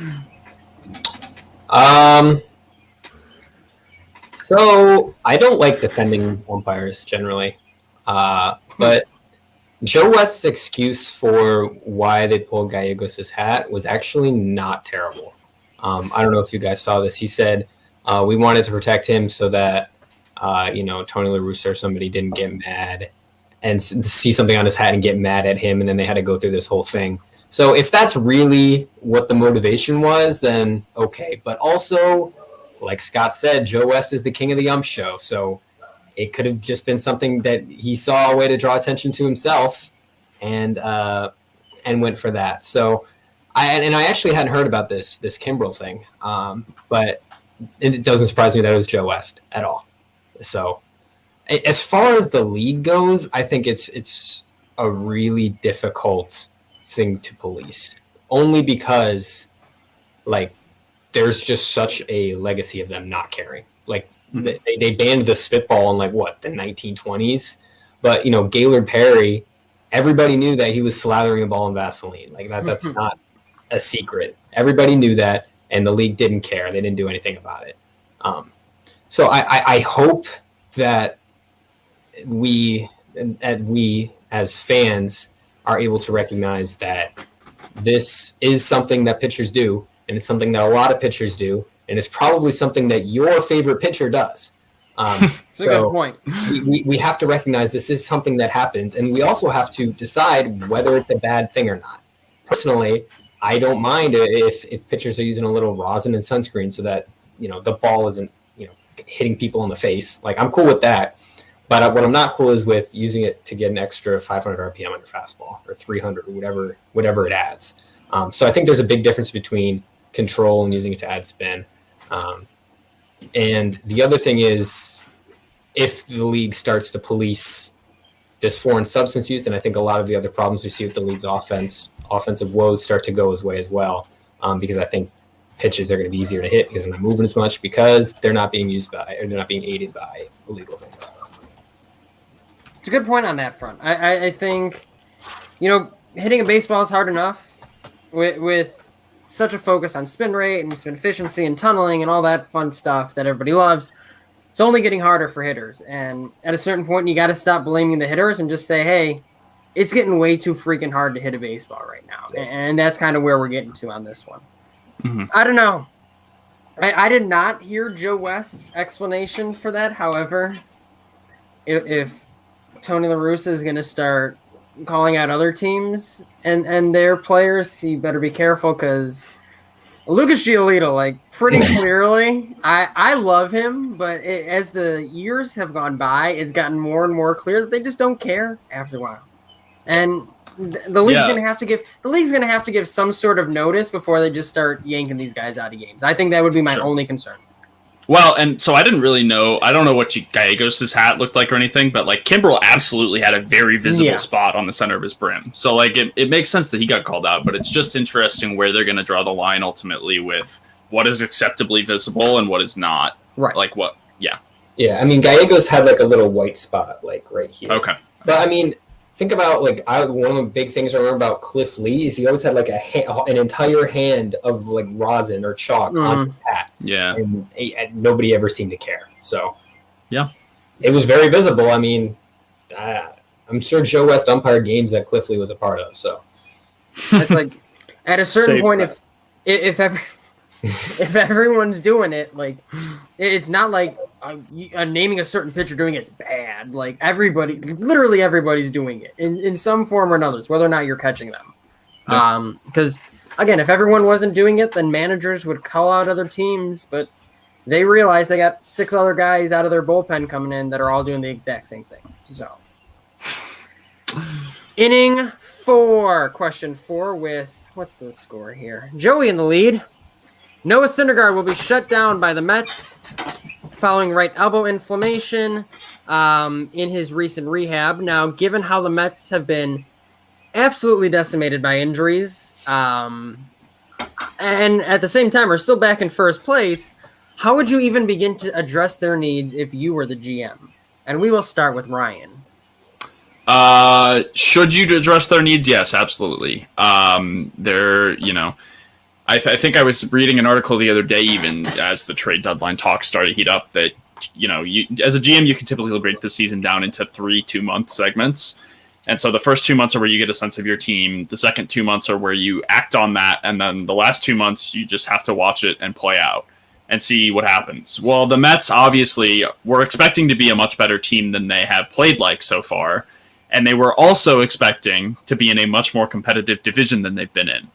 Speaker 5: So I don't like defending umpires generally, but Joe West's excuse for why they pulled Gallegos' hat was actually not terrible. I don't know if you guys saw this. He said we wanted to protect him so that Tony La Russa or somebody didn't get mad and see something on his hat and get mad at him, and then they had to go through this whole thing. So if that's really what the motivation was, then okay. But also, like Scott said, Joe West is the king of the ump show. So it could have just been something that he saw a way to draw attention to himself and went for that. So I actually hadn't heard about this Kimbrel thing, but it doesn't surprise me that it was Joe West at all. So as far as the league goes, I think it's a really difficult thing to police, only because there's just such a legacy of them not caring. They banned the spitball in the 1920s, but Gaylord Perry, everybody knew that he was slathering the ball in Vaseline. That's not a secret. Everybody knew that, and the league didn't care. They didn't do anything about it. So I hope that we as fans are able to recognize that this is something that pitchers do, and it's something that a lot of pitchers do, and it's probably something that your favorite pitcher does.
Speaker 1: It's a good point.
Speaker 5: We have to recognize this is something that happens, and we also have to decide whether it's a bad thing or not. Personally, I don't mind if pitchers are using a little rosin and sunscreen so that the ball isn't hitting people in the face. I'm cool with that. But what I'm not cool is with using it to get an extra 500 RPM on your fastball or 300 or whatever it adds. So I think there's a big difference between control and using it to add spin. And the other thing is, if the league starts to police this foreign substance use, then I think a lot of the other problems we see with the league's offensive woes start to go his way as well. Because I think pitches are going to be easier to hit because they're not moving as much because they're not being they're not being aided by illegal things.
Speaker 1: It's a good point on that front. I think, hitting a baseball is hard enough with such a focus on spin rate and spin efficiency and tunneling and all that fun stuff that everybody loves. It's only getting harder for hitters. And at a certain point, you got to stop blaming the hitters and just say, hey, it's getting way too freaking hard to hit a baseball right now. Yeah. And that's kind of where we're getting to on this one. Mm-hmm. I don't know. I did not hear Joe West's explanation for that. However, if Tony La Russa is going to start calling out other teams and their players, he better be careful because Lucas Giolito, pretty clearly, I love him, but as the years have gone by, it's gotten more and more clear that they just don't care after a while. And the league's going to have to give some sort of notice before they just start yanking these guys out of games. I think that would be my only concern.
Speaker 4: Well, and so I didn't really know. I don't know what Gallegos' hat looked like or anything, but Kimbrel absolutely had a very visible spot on the center of his brim. So it makes sense that he got called out, but it's just interesting where they're going to draw the line ultimately with what is acceptably visible and what is not.
Speaker 1: Right.
Speaker 4: What? Yeah.
Speaker 5: Yeah. I mean, Gallegos had a little white spot right here.
Speaker 4: Okay.
Speaker 5: But I mean, think about one of the big things I remember about Cliff Lee is he always had an entire hand of rosin or chalk on his hat.
Speaker 4: Yeah,
Speaker 5: and nobody ever seemed to care. So
Speaker 4: yeah,
Speaker 5: it was very visible. I mean, I'm sure Joe West umpired games that Cliff Lee was a part of. So
Speaker 1: it's at a certain point, if everyone's doing it, it's not naming a certain pitcher doing it's bad. Literally everybody's doing it in some form or another, whether or not you're catching them. Because again, if everyone wasn't doing it, then managers would call out other teams, but they realize they got 6 other guys out of their bullpen coming in that are all doing the exact same thing. So, inning 4, question 4 with, what's the score here? Joey in the lead. Noah Syndergaard will be shut down by the Mets following right elbow inflammation in his recent rehab. Now, given how the Mets have been absolutely decimated by injuries, and at the same time are still back in first place, how would you even begin to address their needs if you were the GM? And we will start with Ryan.
Speaker 4: Should you address their needs? Yes, absolutely. They're, I think I was reading an article the other day, even as the trade deadline talk started to heat up, that, you as a GM, you can typically break the season down into 3 2-month segments. And so the first 2 months are where you get a sense of your team. The second 2 months are where you act on that. And then the last 2 months, you just have to watch it and play out and see what happens. Well, the Mets obviously were expecting to be a much better team than they have played like so far. And they were also expecting to be in a much more competitive division than they've been in.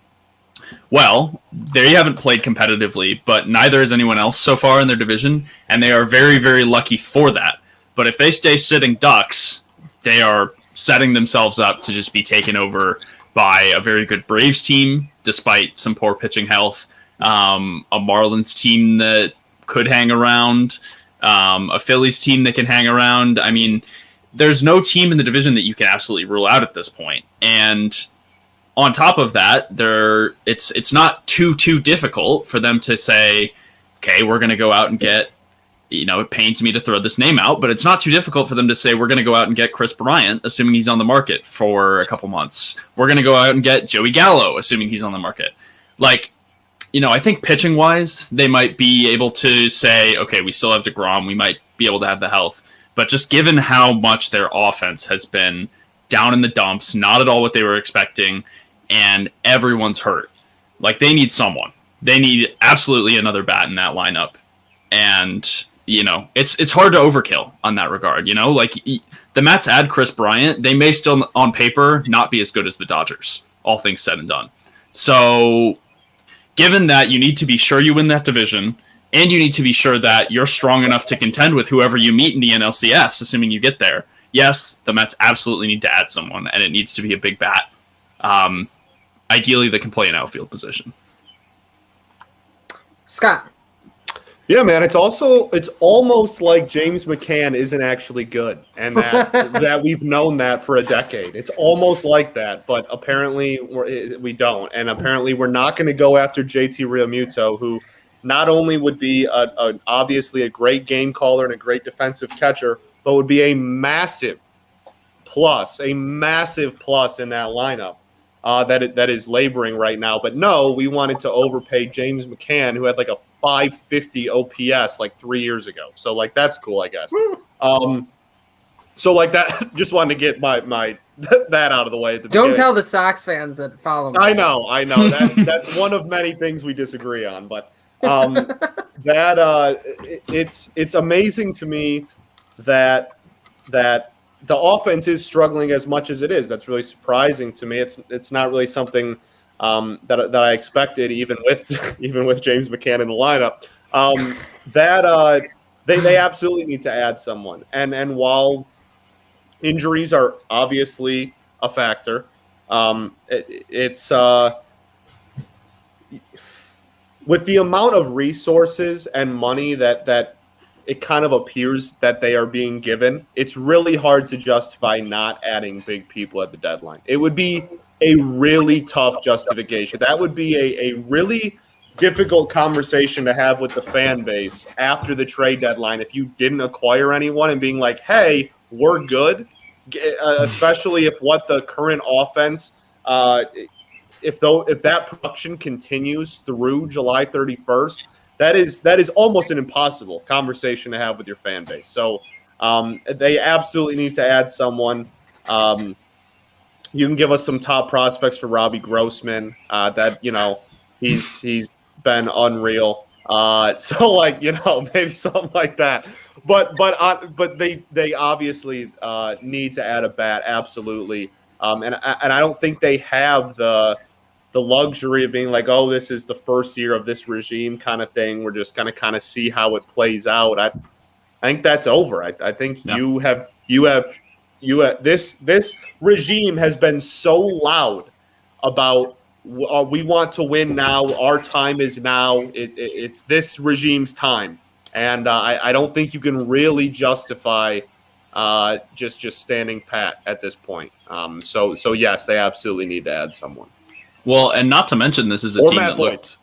Speaker 4: Well, they haven't played competitively, but neither has anyone else so far in their division. And they are very, very lucky for that. But if they stay sitting ducks, they are setting themselves up to just be taken over by a very good Braves team, despite some poor pitching health, a Marlins team that could hang around, a Phillies team that can hang around. I mean, there's no team in the division that you can absolutely rule out at this point. And on top of that, it's not too difficult for them to say, okay, we're going to go out and get, it pains me to throw this name out, but it's not too difficult for them to say, we're going to go out and get Chris Bryant, assuming he's on the market for a couple months. We're going to go out and get Joey Gallo, assuming he's on the market. I think pitching wise, they might be able to say, okay, we still have DeGrom. We might be able to have the health. But just given how much their offense has been down in the dumps, not at all what they were expecting, and everyone's hurt. They need someone. They need absolutely another bat in that lineup. And, it's hard to overkill on that regard. The Mets add Chris Bryant. They may still, on paper, not be as good as the Dodgers, all things said and done. So, given that you need to be sure you win that division, and you need to be sure that you're strong enough to contend with whoever you meet in the NLCS, assuming you get there, yes, the Mets absolutely need to add someone, and it needs to be a big bat. Ideally, they can play an outfield position.
Speaker 1: Scott.
Speaker 2: Yeah, man, it's almost like James McCann isn't actually good, and that we've known that for a decade. It's almost like that, but apparently we don't, and apparently we're not going to go after JT Realmuto, who not only would be obviously a great game caller and a great defensive catcher, but would be a massive plus in that lineup. That is laboring right now. But no, we wanted to overpay James McCann, who had a 550 OPS 3 years ago. So that's cool, I guess. That just wanted to get my that out of the way. At the
Speaker 1: Don't
Speaker 2: beginning.
Speaker 1: tell the Sox fans that follow me.
Speaker 2: I know. That's one of many things we disagree on. But it's amazing to me that the offense is struggling as much as it is. That's really surprising to me. It's not really something that I expected, even with James McCann in the lineup. They absolutely need to add someone. And while injuries are obviously a factor, it's with the amount of resources and money that it kind of appears that they are being given, it's really hard to justify not adding big people at the deadline. It would be a really tough justification. That would be a really difficult conversation to have with the fan base after the trade deadline if you didn't acquire anyone and being like, hey, we're good, especially if what the current offense, if that production continues through July 31st, that is almost an impossible conversation to have with your fan base. So they absolutely need to add someone. You can give us some top prospects for Robbie Grossman. He's been unreal. Maybe something like that. But they obviously need to add a bat. Absolutely. And I don't think they have the the luxury of being like, oh, this is the first year of this regime kind of thing. We're just going to kind of see how it plays out. I think that's over. I think this regime has been so loud about we want to win now. Our time is now. It's this regime's time, and I don't think you can really justify just standing pat at this point. So yes, they absolutely need to add someone.
Speaker 4: Well, and not to mention this is a team that looked.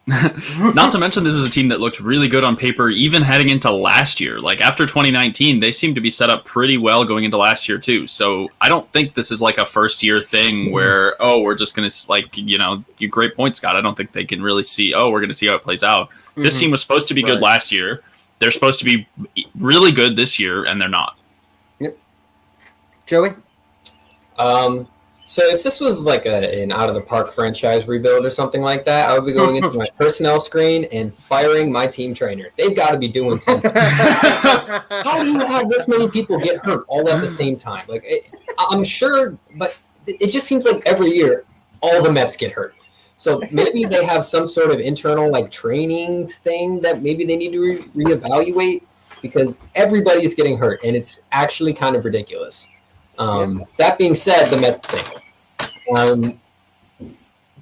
Speaker 4: Not to mention this is a team that looked really good on paper, even heading into last year. Like after 2019, they seemed to be set up pretty well going into last year too. So I don't think this is like a first year thing where, we're just going to you great point, Scott. I don't think they can really see, we're going to see how it plays out. Mm-hmm. This team was supposed to be good last year. They're supposed to be really good this year, and they're not.
Speaker 1: Yep. Joey?
Speaker 5: So if this was like an out-of-the-park franchise rebuild or something like that, I would be going into my personnel screen and firing my team trainer. They've got to be doing something. How do you have this many people get hurt all at the same time? I'm sure, but it just seems like every year all the Mets get hurt. So maybe they have some sort of internal training thing that maybe they need to reevaluate, because everybody's getting hurt, and it's actually kind of ridiculous. That being said, the Mets thing,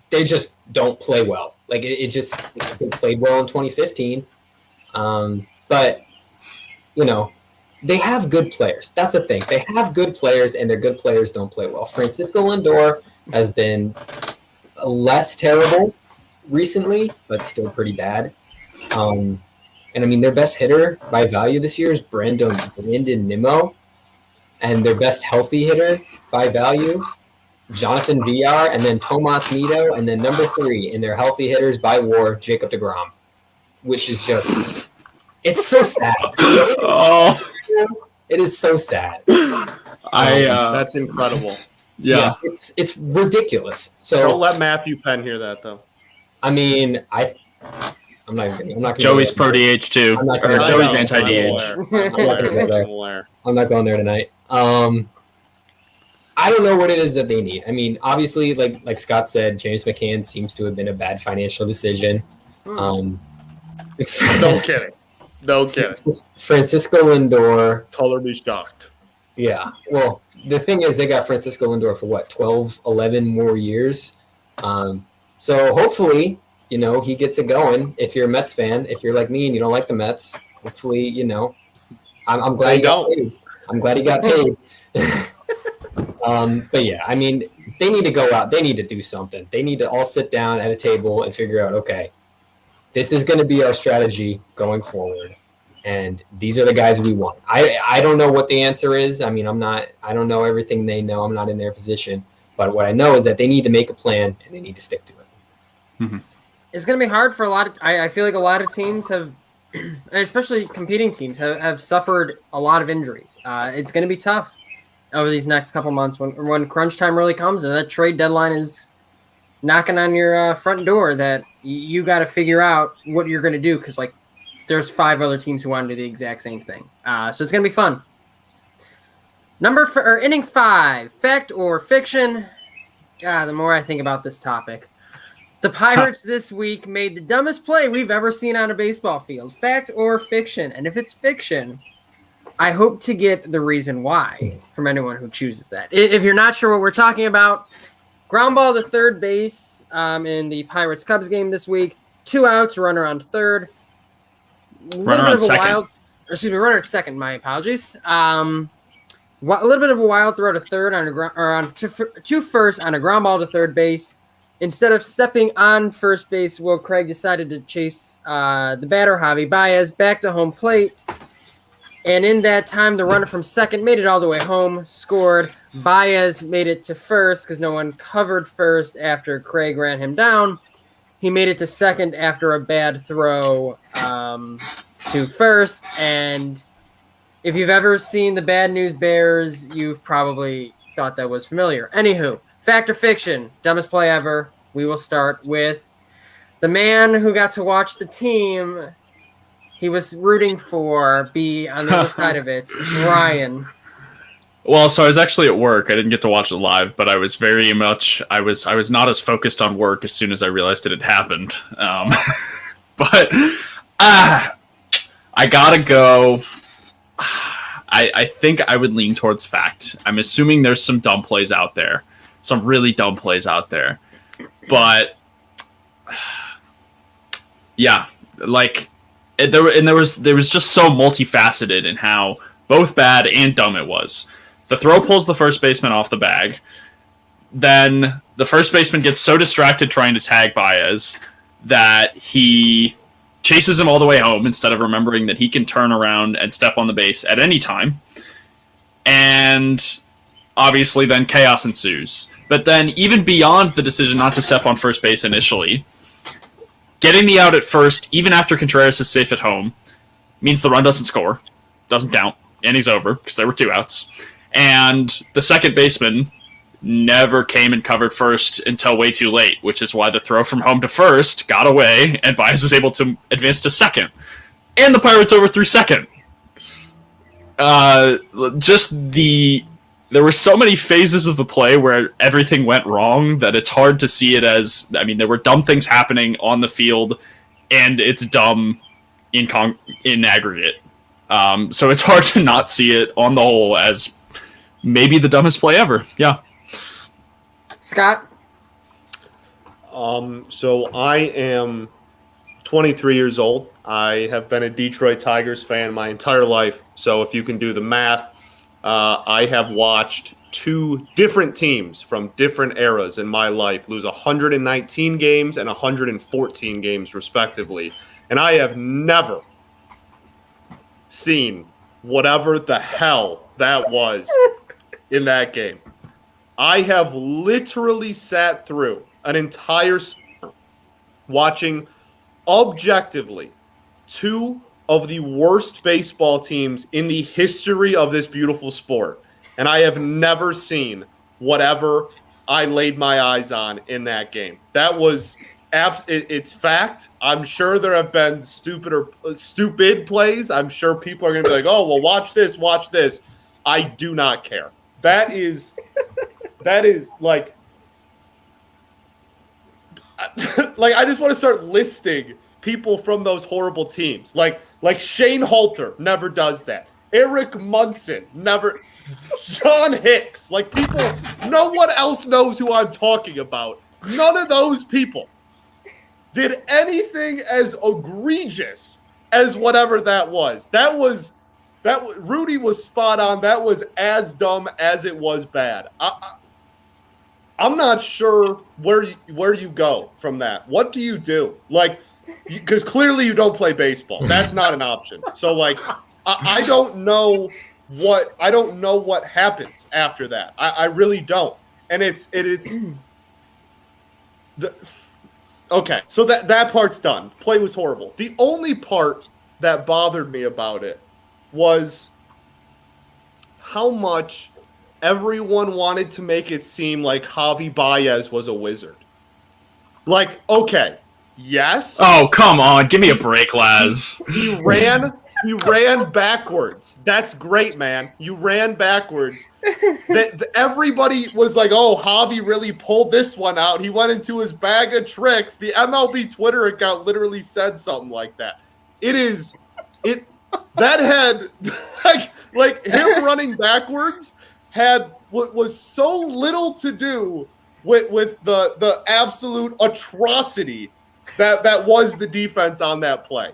Speaker 5: they just don't play well. They played well in 2015, but they have good players. That's the thing. They have good players, and their good players don't play well. Francisco Lindor has been less terrible recently, but still pretty bad. And I mean, their best hitter by value this year is Brandon Nimmo. And their best healthy hitter by value, Jonathan VR, and then Tomas Nido, and then number 3 in their healthy hitters by WAR, Jacob deGrom, which is just – it's so sad. It is so sad.
Speaker 2: That's incredible.
Speaker 5: Yeah, it's ridiculous. So
Speaker 2: don't let Matthew Penn hear that, though.
Speaker 5: I mean, I'm not gonna
Speaker 4: Joey's pro DH too. Or Joey's anti DH.
Speaker 5: I'm not going there tonight. I don't know what it is that they need. I mean, obviously, like Scott said, James McCann seems to have been a bad financial decision.
Speaker 2: No kidding.
Speaker 5: Francisco Lindor.
Speaker 2: Color me shocked.
Speaker 5: Yeah. Well, the thing is, they got Francisco Lindor for what, 12, 11 more years. So hopefully, he gets it going. If you're a Mets fan, if you're like me and you don't like the Mets, hopefully, I'm glad he got paid. I'm glad he got paid. But yeah, I mean, they need to go out. They need to do something. They need to all sit down at a table and figure out, okay, this is going to be our strategy going forward. And these are the guys we want. I don't know what the answer is. I mean, I don't know everything they know. I'm not in their position. But what I know is that they need to make a plan and they need to stick to it.
Speaker 1: Mm-hmm. It's going to be hard for a lot of – I feel like a lot of teams have – especially competing teams have suffered a lot of injuries. It's going to be tough over these next couple months when crunch time really comes and that trade deadline is knocking on your front door, that you got to figure out what you're going to do, because there's 5 other teams who want to do the exact same thing. So it's going to be fun. Inning 5, fact or fiction? God, the more I think about this topic. The Pirates this week made the dumbest play we've ever seen on a baseball field. Fact or fiction? And if it's fiction, I hope to get the reason why from anyone who chooses that. If you're not sure what we're talking about, ground ball to third base in the Pirates-Cubs game this week. 2 outs, runner on third.
Speaker 4: Runner on second.
Speaker 1: Runner at second, my apologies. A little bit of a wild throw to third to first on a ground ball to third base. Instead of stepping on first base, Will Craig decided to chase the batter, Javi Baez, back to home plate. And in that time, the runner from second made it all the way home, scored. Baez made it to first because no one covered first after Craig ran him down. He made it to second after a bad throw to first. And if you've ever seen the Bad News Bears, you've probably thought that was familiar. Anywho. Fact or fiction, dumbest play ever. We will start with the man who got to watch the team he was rooting for be on the other side of it, Ryan.
Speaker 4: Well, so I was actually at work. I didn't get to watch it live, but I was very much I was not as focused on work as soon as I realized it had happened. But I gotta go. I think I would lean towards fact. I'm assuming there's some dumb plays out there, some really dumb plays out there, but yeah, like there was just so multifaceted in how both bad and dumb it was. The throw pulls the first baseman off the bag. Then the first baseman gets so distracted trying to tag Baez that he chases him all the way home instead of remembering that he can turn around and step on the base at any time. And obviously then chaos ensues. But then even beyond the decision not to step on first base initially, getting the out at first, even after Contreras is safe at home, means the run doesn't score, doesn't count, inning's over because there were 2 outs. And the second baseman never came and covered first until way too late, which is why the throw from home to first got away, and Baez was able to advance to second. And the Pirates overthrew second. There were so many phases of the play where everything went wrong that it's hard to see it as, I mean, there were dumb things happening on the field, and it's dumb in aggregate. So it's hard to not see it on the whole as maybe the dumbest play ever. Yeah.
Speaker 1: Scott?
Speaker 2: So I am 23 years old. I have been a Detroit Tigers fan my entire life. So if you can do the math, I have watched 2 different teams from different eras in my life lose 119 games and 114 games respectively. And I have never seen whatever the hell that was in that game. I have literally sat through an entire summer watching objectively 2 of the worst baseball teams in the history of this beautiful sport. And I have never seen whatever I laid my eyes on in that game. That was it's fact. I'm sure there have been stupid plays. I'm sure people are going to be like, oh, well, watch this. I do not care. That is like I just want to start listing people from those horrible teams. Like Shane Halter never does that. Eric Munson never. John Hicks. Like, people, no one else knows who I'm talking about. None of those people did anything as egregious as whatever that was. Rudy was spot on. That was as dumb as it was bad. I'm not sure where you go from that. What do you do? Like, because clearly you don't play baseball. That's not an option. So, like, I don't know what happens after that. I really don't. And it's okay. So that part's done. Play was horrible. The only part that bothered me about it was how much everyone wanted to make it seem like Javi Baez was a wizard. Like, okay, yes.
Speaker 4: Oh, come on. Give me a break, Laz.
Speaker 2: He ran backwards. That's great, man. You ran backwards. Everybody was like, oh, Javi really pulled this one out. He went into his bag of tricks. The MLB Twitter account literally said something like that. That had, like him running backwards was so little to do with the absolute atrocity that was the defense on that play.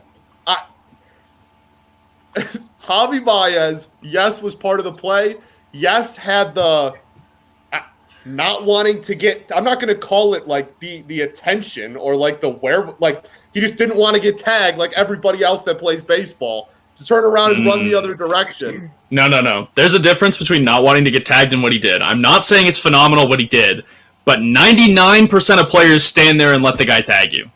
Speaker 2: Javi Baez, yes, was part of the play. Yes, had the not wanting to get. I'm not going to call it like the attention or like he just didn't want to get tagged like everybody else that plays baseball to turn around and run the other direction.
Speaker 4: No. There's a difference between not wanting to get tagged and what he did. I'm not saying it's phenomenal what he did, but 99% of players stand there and let the guy tag you.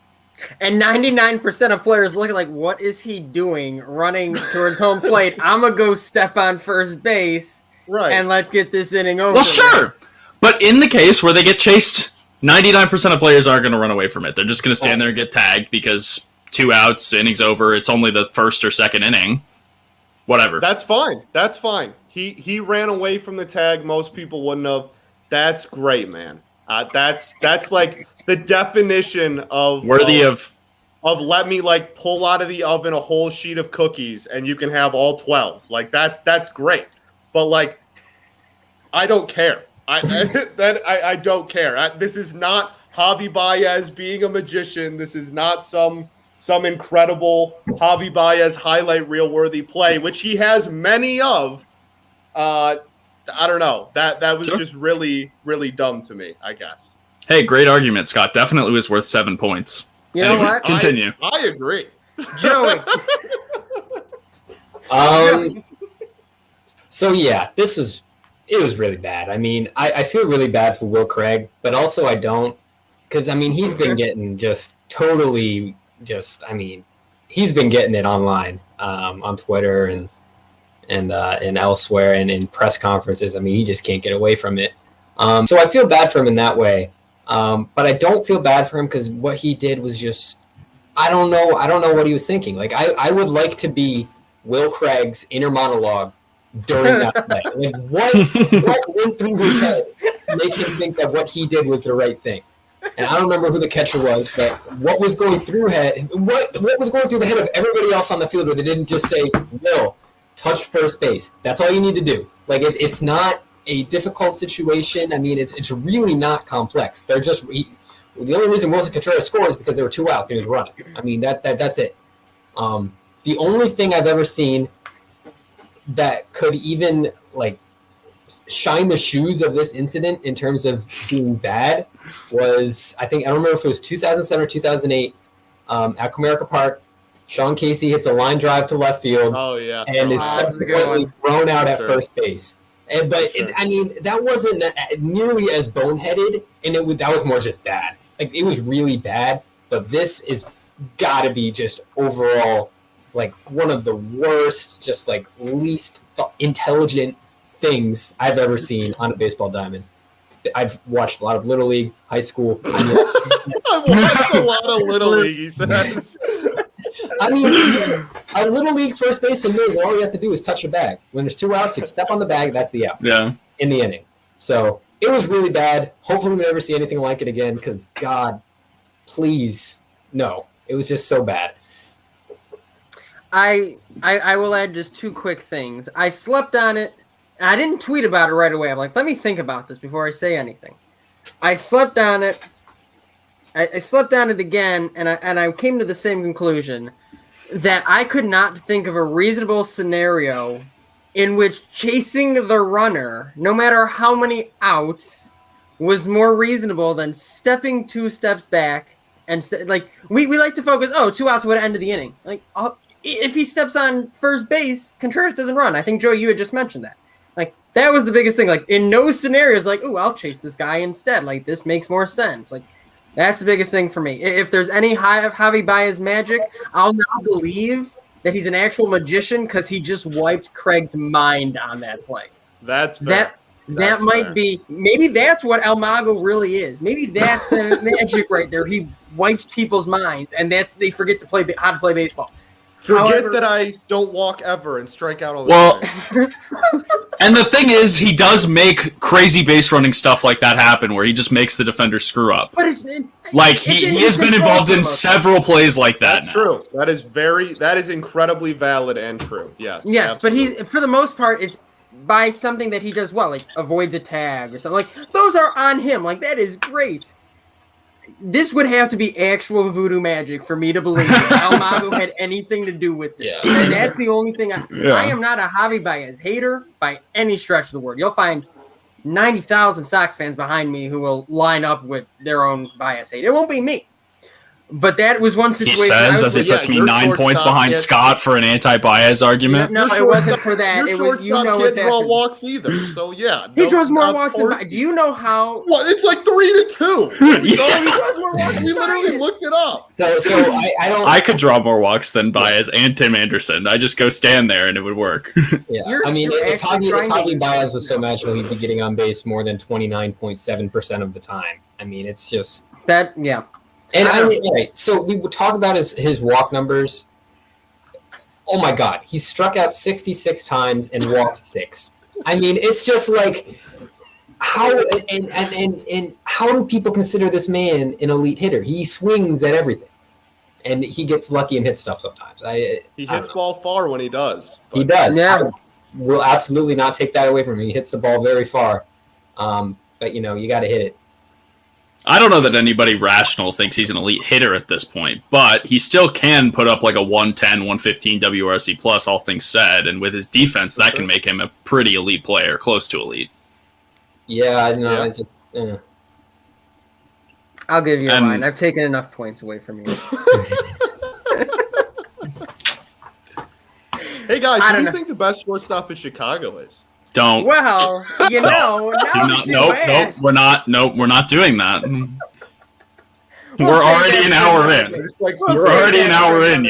Speaker 1: And 99% of players look like, what is he doing running towards home plate? I'm going to go step on first base and let's get this inning over.
Speaker 4: Well, sure. But in the case where they get chased, 99% of players aren't going to run away from it. They're just going to stand there and get tagged because 2 outs, inning's over. It's only the first or second inning. whatever.
Speaker 2: That's fine. That's fine. He ran away from the tag. Most people wouldn't have. That's great, man. That's like the definition of
Speaker 4: worthy of
Speaker 2: let me like pull out of the oven a whole sheet of cookies and you can have all 12. Like that's great. But like, I don't care. I don't care. This is not Javi Baez being a magician. This is not some incredible Javi Baez highlight reel worthy play, which he has many of. I don't know. That was just really, really dumb to me, I guess.
Speaker 4: Hey, great argument, Scott. Definitely was worth 7 points.
Speaker 1: You know what?
Speaker 4: Continue.
Speaker 2: I agree.
Speaker 1: Joey.
Speaker 5: So yeah, it was really bad. I mean, I feel really bad for Will Craig, but also I don't, because I mean he's been getting just totally he's been getting it online on Twitter and elsewhere and in press conferences. I mean, he just can't get away from it. So I feel bad for him in that way. But I don't feel bad for him because what he did was just, I don't know what he was thinking. Like I would like to be Will Craig's inner monologue during that play. Like what went through his head to make him think that what he did was the right thing? And I don't remember who the catcher was, but what was going through what was going through the head of everybody else on the field where they didn't just say, Will, touch first base. That's all you need to do. Like it's not a difficult situation. I mean, it's really not complex. They're just the only reason Wilson Contreras scored is because there were 2 outs and he was running. I mean that's it. The only thing I've ever seen that could even like shine the shoes of this incident in terms of being bad was I don't remember if it was 2007 or 2008 at Comerica Park. Sean Casey hits a line drive to left field.
Speaker 2: Oh yeah,
Speaker 5: and is subsequently thrown out at first base. I mean, that wasn't nearly as boneheaded, and that was more just bad. Like it was really bad, but this is got to be just overall like one of the worst, just like least intelligent things I've ever seen on a baseball diamond. I've watched a lot of Little League, high school.
Speaker 2: I've watched a lot of Little League, he says.
Speaker 5: I mean, a Little League first baseman knows that all he has to do is touch a bag. When there's 2 outs, you step on the bag, that's the out.
Speaker 4: Yeah.
Speaker 5: In the inning. So it was really bad. Hopefully we never see anything like it again because, God, please, no. It was just so bad.
Speaker 1: I will add just 2 quick things. I slept on it. I didn't tweet about it right away. I'm like, let me think about this before I say anything. I slept on it. I slept on it again, and I came to the same conclusion that I could not think of a reasonable scenario in which chasing the runner, no matter how many outs, was more reasonable than stepping 2 steps back and we like to focus. 2 outs would have ended the inning. Like if he steps on first base, Contreras doesn't run. I think Joe, you had just mentioned that. Like that was the biggest thing. Like in no scenarios, like I'll chase this guy instead. Like this makes more sense. Like. That's the biggest thing for me. If there's any Javi Baez magic, I'll now believe that he's an actual magician because he just wiped Craig's mind on that play.
Speaker 2: That's fair.
Speaker 1: That might be. Maybe that's what El Mago really is. Maybe that's the magic right there. He wipes people's minds, and they forget to play how to play baseball.
Speaker 2: Forget that I don't walk ever and strike out all the time.
Speaker 4: And the thing is, he does make crazy base running stuff like that happen, where he just makes the defender screw up.
Speaker 1: But
Speaker 4: he has been involved in several plays like that.
Speaker 2: That's true. That is incredibly valid and true. Yes.
Speaker 1: Yes,
Speaker 2: absolutely.
Speaker 1: but for the most part, it's by something that he does well, like avoids a tag or something. Like those are on him. Like that is great. This would have to be actual voodoo magic for me to believe that El Mago had anything to do with this.
Speaker 5: Yeah.
Speaker 1: And that's the only thing. I am not a Javi Baez hater by any stretch of the word. You'll find 90,000 Sox fans behind me who will line up with their own Baez hate. It won't be me. But that was one situation.
Speaker 4: He says as he puts me 9 points behind Scott for an anti-Baez argument.
Speaker 1: No, it wasn't for that. It was
Speaker 2: can't draw walks either. So yeah,
Speaker 1: he draws more walks than. Do you know how?
Speaker 2: Well, it's like 3-2.
Speaker 1: He draws more walks.
Speaker 2: We literally looked it up.
Speaker 5: So I don't.
Speaker 4: I could draw more walks than Baez and Tim Anderson. I just go stand there and it would work.
Speaker 5: Yeah, I mean, if Javi Baez was so magical, he'd be getting on base more than 29.7% of the time. I mean, it's just
Speaker 1: that. Yeah.
Speaker 5: And I mean, right, so we would talk about his walk numbers. oh my God, he struck out 66 times and walked 6. I mean, it's just like, how and how do people consider this man an elite hitter? He swings at everything. And he gets lucky and hits stuff sometimes.
Speaker 2: He hits ball far when he does.
Speaker 5: He does.
Speaker 1: Yeah.
Speaker 5: I will absolutely not take that away from him. He hits the ball very far. But, you got to hit it.
Speaker 4: I don't know that anybody rational thinks he's an elite hitter at this point, but he still can put up like a 110, 115 WRC plus, all things said. And with his defense, that can make him a pretty elite player, close to elite.
Speaker 5: Yeah, I know.
Speaker 2: Yeah.
Speaker 5: I just...
Speaker 1: I'll give you a line. I've taken enough points away from you.
Speaker 2: Hey guys, who do you think the best shortstop in Chicago is?
Speaker 4: Don't.
Speaker 1: Well, now that you ask.
Speaker 4: We're not doing that. We're already an hour in. We're already an hour in,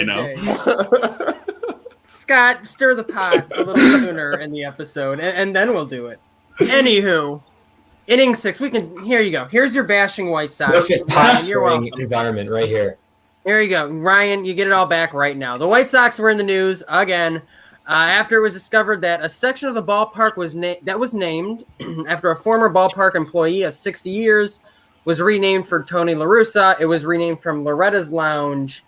Speaker 1: Scott, stir the pot a little sooner in the episode, and then we'll do it. Anywho, inning 6. Here you go. Here's your bashing White Sox.
Speaker 5: Look at
Speaker 1: Ryan, you're welcome.
Speaker 5: environment right here.
Speaker 1: Here you go. Ryan, you get it all back right now. The White Sox were in the news again after it was discovered that a section of the ballpark was named after a former ballpark employee of 60 years was renamed for Tony La Russa. It was renamed from Loretta's Lounge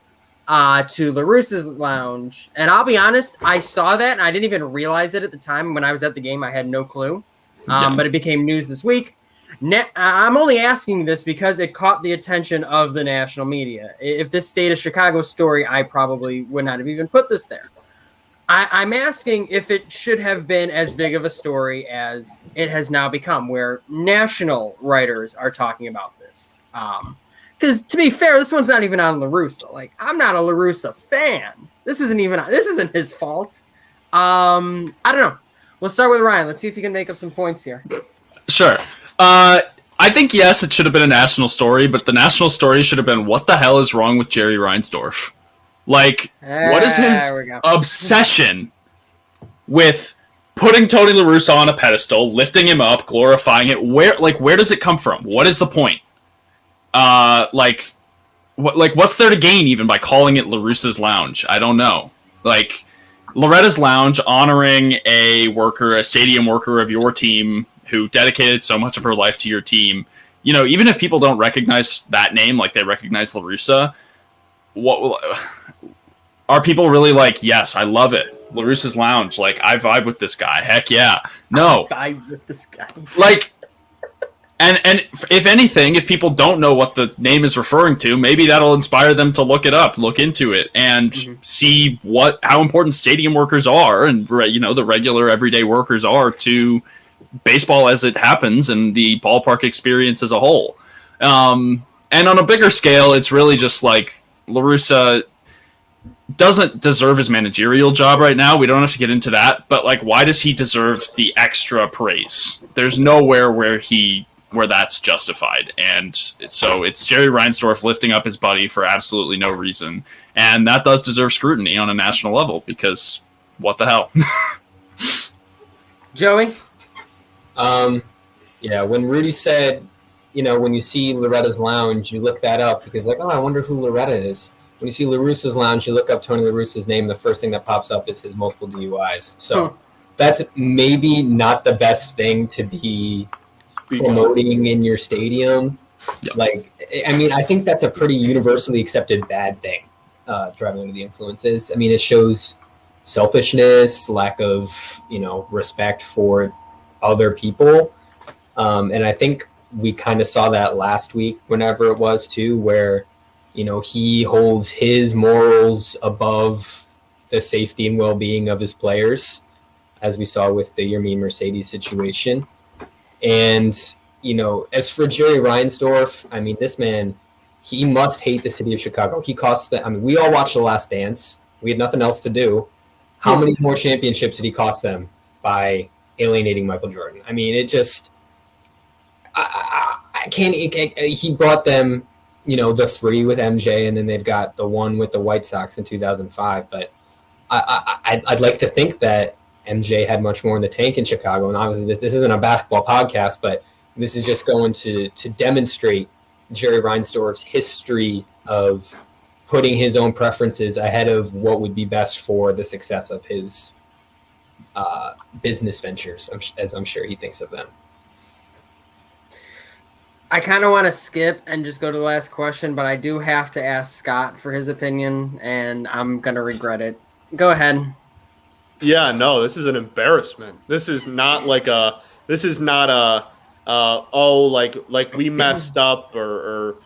Speaker 1: to La Russa's Lounge. And I'll be honest, I saw that and I didn't even realize it at the time. When I was at the game, I had no clue. But it became news this week. I'm only asking this because it caught the attention of the national media. If this stayed a Chicago story, I probably would not have even put this there. I'm asking if it should have been as big of a story as it has now become, where national writers are talking about this. Because to be fair, this one's not even on La Russa. Like, I'm not a La Russa fan. This isn't his fault. I don't know. We'll start with Ryan. Let's see if you can make up some points here.
Speaker 4: Sure. I think, yes, it should have been a national story, but the national story should have been, what the hell is wrong with Jerry Reinsdorf? Like, what is his obsession with putting Tony La Russa on a pedestal, lifting him up, glorifying it? Where does it come from? What is the point? What's there to gain even by calling it La Russa's Lounge? I don't know. Like, Loretta's Lounge, honoring a stadium worker of your team who dedicated so much of her life to your team. Even if people don't recognize that name, like they recognize La Russa, are people really like, yes, I love it, La Russa's Lounge, like, I vibe with this guy, heck yeah. No.
Speaker 1: I vibe with this guy.
Speaker 4: Like, and if anything, if people don't know what the name is referring to, maybe that'll inspire them to look it up, look into it, and see how important stadium workers are, and the regular everyday workers are to baseball as it happens and the ballpark experience as a whole. And on a bigger scale, it's really just like La Russa doesn't deserve his managerial job right now. We don't have to get into that, but like, why does he deserve the extra praise? There's nowhere where that's justified. And so it's Jerry Reinsdorf lifting up his buddy for absolutely no reason. And that does deserve scrutiny on a national level, because what the hell?
Speaker 1: Joey?
Speaker 5: Yeah, when Rudy said, when you see Loretta's Lounge, you look that up because, like, I wonder who Loretta is. When you see La Russa's Lounge, you look up Tony La Russa's name. The first thing that pops up is his multiple DUIs. So that's maybe not the best thing to be promoting in your stadium. Yep. Like, I mean, I think that's a pretty universally accepted bad thing, driving under the influences. I mean, it shows selfishness, lack of, respect for other people. And I think we kind of saw that last week, whenever it was too, where, he holds his morals above the safety and well-being of his players, as we saw with the Yermin Mercedes situation. And, as for Jerry Reinsdorf, I mean, this man, he must hate the city of Chicago. He cost them. I mean, we all watched The Last Dance. We had nothing else to do. How many more championships did he cost them by alienating Michael Jordan? I mean, it just, I can't, he brought them, the 3 with MJ, and then they've got the 1 with the White Sox in 2005. But I'd like to think that MJ had much more in the tank in Chicago. And obviously this isn't a basketball podcast, but this is just going to demonstrate Jerry Reinsdorf's history of putting his own preferences ahead of what would be best for the success of his business ventures, as I'm sure he thinks of them.
Speaker 1: I kind of want to skip and just go to the last question, but I do have to ask Scott for his opinion, and I'm going to regret it. Go ahead.
Speaker 2: Yeah, no, this is an embarrassment. This is not like we messed up or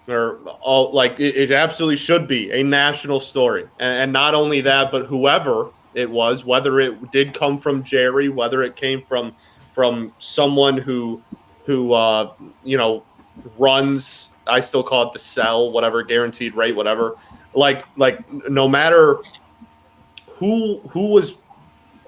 Speaker 2: like it absolutely should be a national story. And not only that, but whoever it was, whether it did come from Jerry, whether it came from someone who runs, I still call it the cell, whatever, guaranteed rate, whatever. Like no matter who was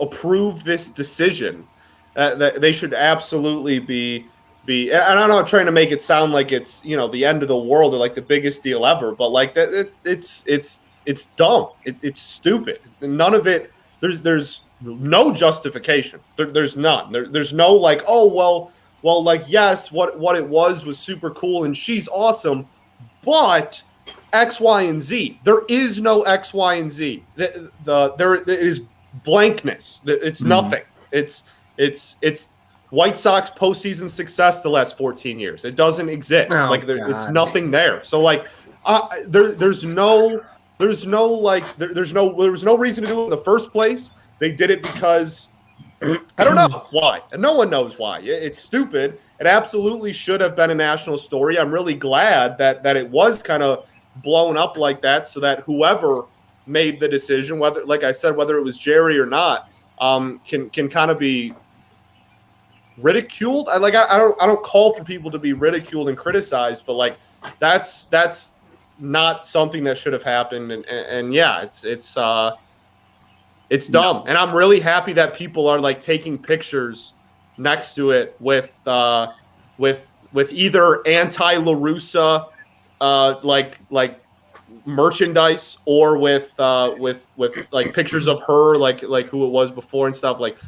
Speaker 2: approved this decision, that they should absolutely be. And I'm not trying to make it sound like it's the end of the world or like the biggest deal ever, but like that it's dumb. It's stupid. None of it. There's no justification. There's none. There's no like, oh well, like yes, what it was super cool and she's awesome, but X, Y, and Z. There is no X, Y, and Z. There it is blankness. It's nothing. It's White Sox postseason success the last 14 years. It doesn't exist. It's nothing there. So like, there was no reason to do it in the first place. They did it because I don't know why, and no one knows why. It's stupid. It absolutely should have been a national story. I'm really glad that it was kind of blown up like that, so that whoever made the decision, whether, like I said, whether it was Jerry or not, can kind of be ridiculed. I don't call for people to be ridiculed and criticized, but like that's not something that should have happened. And yeah, it's dumb. And I'm really happy that people are like taking pictures next to it with either anti-La Russa like merchandise, or with like pictures of her like who it was before and stuff. Like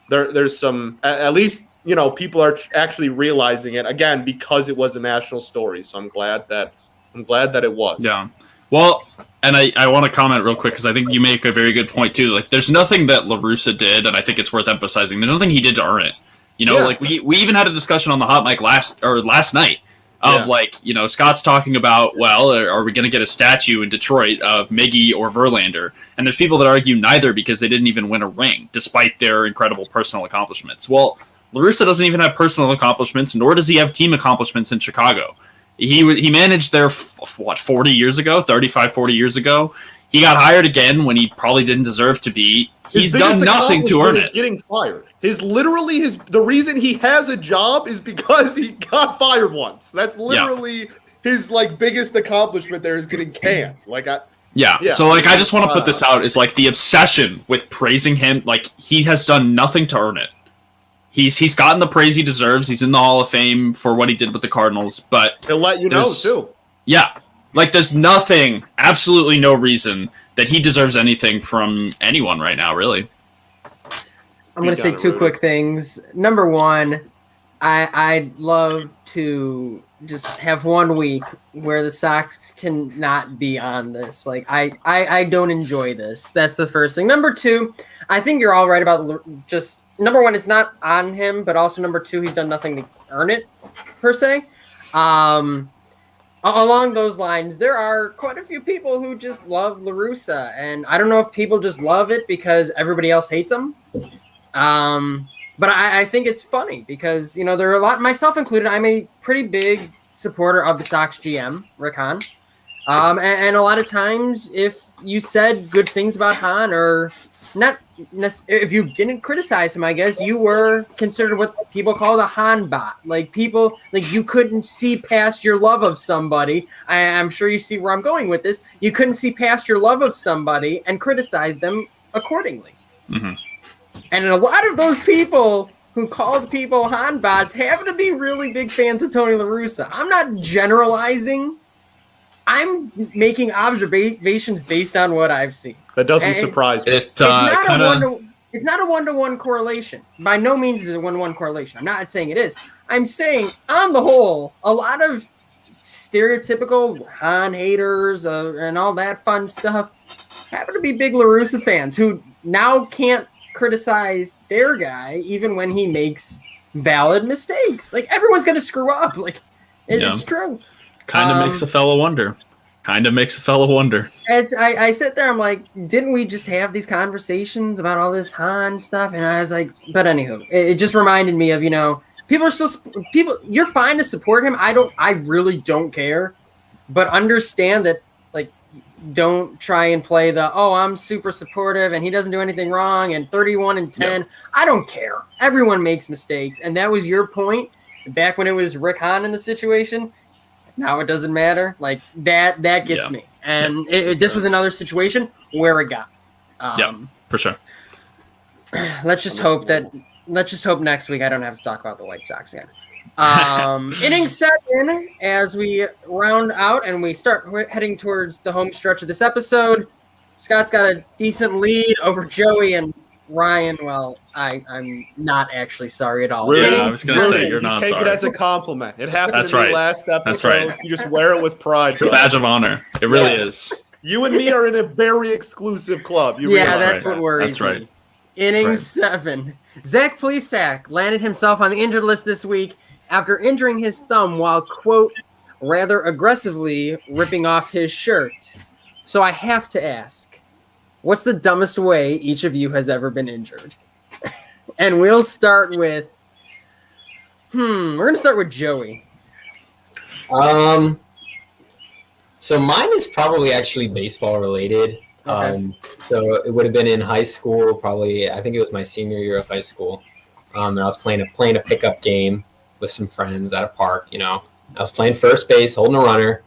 Speaker 2: there's some, at least people are actually realizing it again because it was a national story. So I'm glad that it was. Yeah.
Speaker 4: Well, and I want to comment real quick because I think you make a very good point too. Like, there's nothing that La Russa did, and I think it's worth emphasizing. There's nothing he did to earn it. Like we even had a discussion on the hot mic last night of Scott's talking about, well, are we going to get a statue in Detroit of Miggy or Verlander? And there's people that argue neither because they didn't even win a ring despite their incredible personal accomplishments. Well, La Russa doesn't even have personal accomplishments, nor does he have team accomplishments in Chicago. He managed there, 40 years ago, 35, 40 years ago. He got hired again when he probably didn't deserve to be. He's done nothing to earn it.
Speaker 2: Getting fired. The reason he has a job is because he got fired once. That's literally his like biggest accomplishment there, is getting canned.
Speaker 4: So like I just want to put this out, is like the obsession with praising him. Like, he has done nothing to earn it. He's gotten the praise he deserves. He's in the Hall of Fame for what he did with the Cardinals, but
Speaker 2: he'll let you know too.
Speaker 4: Yeah. Like, there's nothing, absolutely no reason that he deserves anything from anyone right now, really.
Speaker 1: I'm going to say two quick things. Number one, I'd love to just have 1 week where the Sox can not be on this. Like, I don't enjoy this. That's the first thing. Number two, I think you're all right about just, number one, it's not on him, but also number two, he's done nothing to earn it, per se. Along those lines, there are quite a few people who just love La Russa, and I don't know if people just love it because everybody else hates him. But I think it's funny because, there are a lot, myself included, I'm a pretty big supporter of the Sox GM, Rick Hahn. And a lot of times, if you said good things about Hahn, or not, if you didn't criticize him, I guess you were considered what people call the Hahn bot. Like, people, like, you couldn't see past your love of somebody. I'm sure you see where I'm going with this. You couldn't see past your love of somebody and criticize them accordingly.
Speaker 4: Mm-hmm.
Speaker 1: And a lot of those people who called people Hahn bots happen to be really big fans of Tony La Russa. I'm not generalizing. I'm making observations based on what I've seen.
Speaker 2: That doesn't surprise me.
Speaker 1: It's not a one-to-one correlation. By no means is it a one-to-one correlation. I'm not saying it is. I'm saying, on the whole, a lot of stereotypical Han haters and all that fun stuff happen to be big La Russa fans who now can't criticize their guy even when he makes valid mistakes. Like, everyone's going to screw up. Like, it's true.
Speaker 4: Kind of makes a fellow wonder.
Speaker 1: I sit there, I'm like, didn't we just have these conversations about all this Han stuff? And I was like, but anywho, it just reminded me of, you're fine to support him. I really don't care, but understand that, like, don't try and play I'm super supportive and he doesn't do anything wrong and 31-10. Yeah. I don't care. Everyone makes mistakes. And that was your point back when it was Rick Hahn in the situation. Now it doesn't matter. Like, that gets me. And this was another situation where it got.
Speaker 4: For sure.
Speaker 1: Let's just hope next week I don't have to talk about the White Sox again. Inning 7 as we round out and we start heading towards the home stretch of this episode. Scott's got a decent lead over Joey and Ryan. Well, I'm not actually sorry at all.
Speaker 2: Really?
Speaker 4: Yeah, I was going to say, you're not
Speaker 2: take
Speaker 4: sorry.
Speaker 2: It as a compliment. It happened
Speaker 4: That's
Speaker 2: in the
Speaker 4: right.
Speaker 2: last episode.
Speaker 4: That's right.
Speaker 2: You just wear it with pride.
Speaker 4: It's a badge of honor. It really is.
Speaker 2: You and me are in a very exclusive club.
Speaker 1: That's what worries
Speaker 4: That's right.
Speaker 1: me. Inning 7. Zach Plesac landed himself on the injured list this week after injuring his thumb while, quote, rather aggressively ripping off his shirt. So I have to ask, what's the dumbest way each of you has ever been injured? And we'll start with, we're going to start with Joey.
Speaker 5: So mine is probably actually baseball related.
Speaker 1: Okay.
Speaker 5: So it would have been in high school, probably. I think it was my senior year of high school. And I was playing a pickup game with some friends at a park. I was playing first base, holding a runner,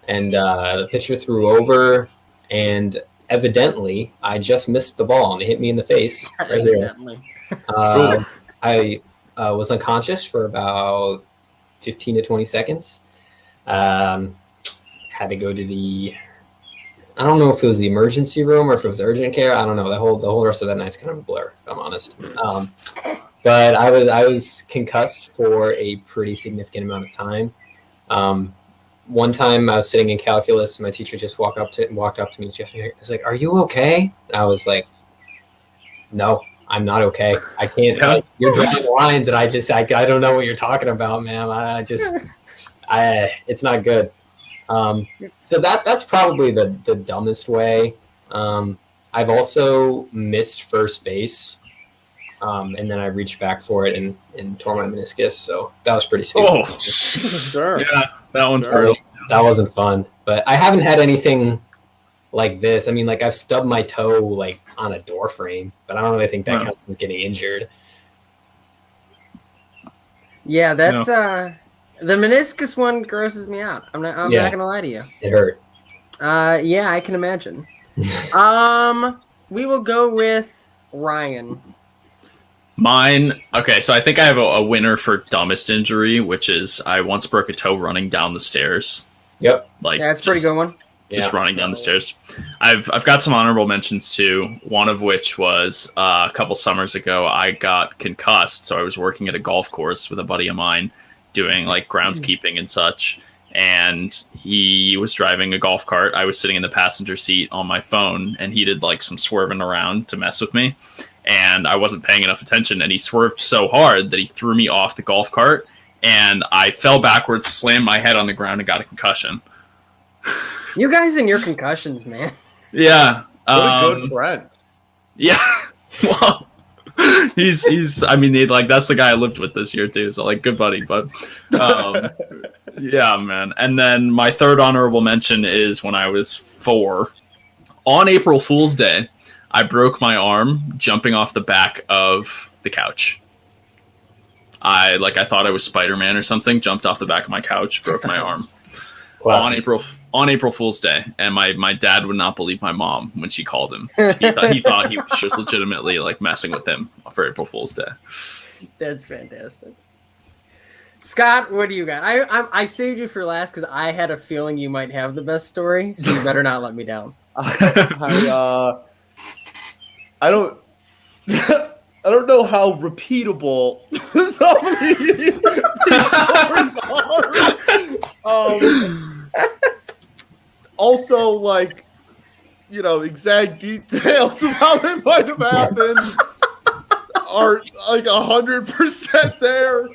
Speaker 5: and the pitcher threw over, and evidently I just missed the ball and it hit me in the face. Right there. I was unconscious for about 15 to 20 seconds. Had to go to I don't know if it was the emergency room or if it was urgent care. I don't know. The whole rest of that night's kind of a blur, if I'm honest. But I was concussed for a pretty significant amount of time. One time I was sitting in calculus, and my teacher just walked up to me and was like, "Are you okay?" And I was like, "No, I'm not okay. I can't. You're drawing lines, and I don't know what you're talking about, ma'am. It's not good." So that's probably the dumbest way. I've also missed first base, and then I reached back for it and tore my meniscus. So that was pretty stupid.
Speaker 4: Oh, sure. Yeah, that one's brutal.
Speaker 5: That wasn't fun. But I haven't had anything like this. I mean, like, I've stubbed my toe like on a door frame, but I don't really think that counts as getting injured.
Speaker 1: Yeah, that's the meniscus one grosses me out. I'm not gonna lie to you.
Speaker 5: It hurt.
Speaker 1: Yeah, I can imagine. We will go with Ryan.
Speaker 4: Mine. Okay, so I think I have a winner for dumbest injury, which is I once broke a toe running down the stairs.
Speaker 5: Yep.
Speaker 1: That's a pretty good one.
Speaker 4: Just running down the stairs. I've got some honorable mentions too. One of which was a couple summers ago. I got concussed, so I was working at a golf course with a buddy of mine, doing like groundskeeping and such, and he was driving a golf cart. I was sitting in the passenger seat on my phone, and he did like some swerving around to mess with me, and I wasn't paying enough attention, and he swerved so hard that he threw me off the golf cart, and I fell backwards, slammed my head on the ground, and got a concussion.
Speaker 1: You guys and your concussions, man.
Speaker 4: Yeah.
Speaker 2: What a good friend.
Speaker 4: Yeah. Well, he's I mean, that's the guy I lived with this year too, so like, good buddy. But yeah, man. And then my third honorable mention is when I was 4 on April Fool's Day, I broke my arm jumping off the back of the couch. I thought I was Spider-Man or something, jumped off the back of my couch, broke my arm.
Speaker 5: Classic.
Speaker 4: On April Fool's Day, and my dad would not believe my mom when she called him. He thought she was legitimately like messing with him for April Fool's Day.
Speaker 1: That's fantastic. Scott, what do you got? I saved you for last because I had a feeling you might have the best story, so you better not let me down.
Speaker 2: I don't know how repeatable some of these stories are. Also, like, exact details of how it might have happened are like 100% there.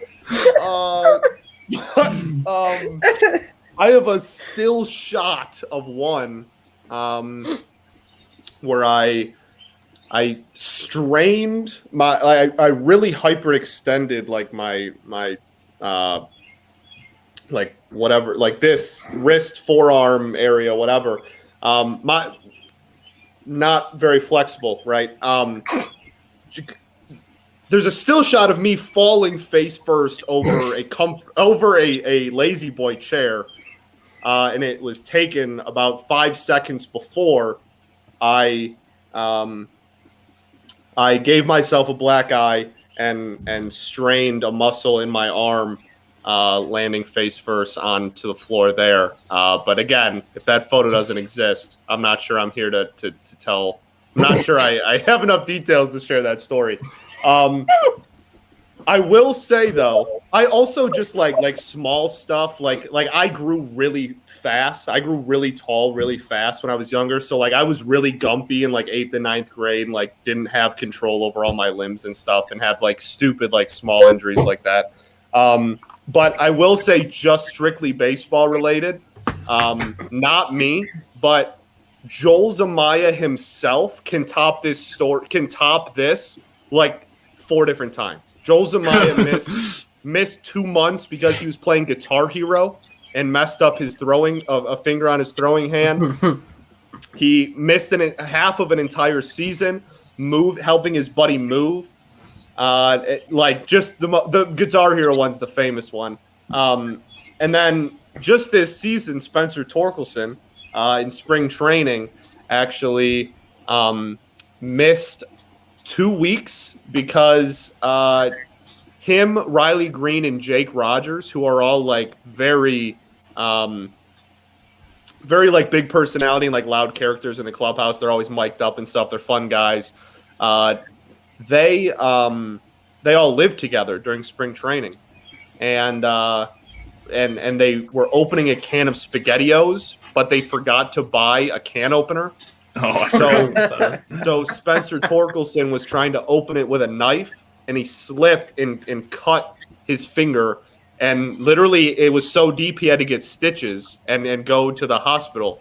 Speaker 2: I have a still shot of one where I strained I really hyperextended like my like whatever, like this wrist, forearm area, whatever. Not very flexible, right? There's a still shot of me falling face first over a lazy boy chair, and it was taken about 5 seconds before I gave myself a black eye and strained a muscle in my arm, landing face first onto the floor there. But again, if that photo doesn't exist, I'm not sure I'm here to tell. I'm not sure I have enough details to share that story. I will say though, I also just like small stuff. Like I grew really fast. I grew really tall, really fast when I was younger. So like I was really gumpy in like 8th and 9th grade, and like didn't have control over all my limbs and stuff, and had like stupid like small injuries like that. But I will say, just strictly baseball related, not me, but Joel Zamaya himself can top this like 4 different times. Joel Zamaya missed 2 months because he was playing Guitar Hero and messed up his throwing a finger on his throwing hand. He missed half of an entire season helping his buddy move. Like just the Guitar Hero one's the famous one. And then just this season, Spencer Torkelson in spring training actually missed 2 weeks because him, Riley Green, and Jake Rogers, who are all like very like big personality and like loud characters in the clubhouse. They're always mic'd up and stuff. They're fun guys. They all lived together during spring training, and they were opening a can of SpaghettiOs, but they forgot to buy a can opener. So Spencer Torkelson was trying to open it with a knife, and he slipped and cut his finger, and literally it was so deep he had to get stitches and go to the hospital,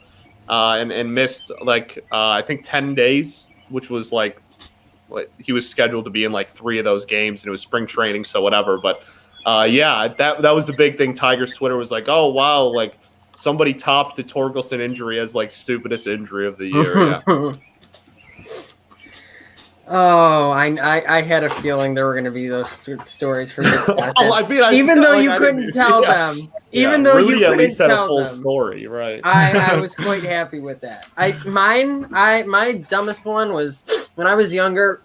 Speaker 2: and missed like I think 10 days, which was like he was scheduled to be in like 3 of those games, and it was spring training, so whatever. But yeah, that was the big thing. Tigers Twitter was like, oh wow, like somebody topped the Torkelson injury as like stupidest injury of the year. Yeah.
Speaker 1: Oh, I had a feeling there were going to be those stories for this.
Speaker 2: Even
Speaker 1: though you couldn't tell them, even though you
Speaker 2: at least had a
Speaker 1: tell
Speaker 2: full
Speaker 1: them,
Speaker 2: story, right?
Speaker 1: I was quite happy with that. My dumbest one was when I was younger,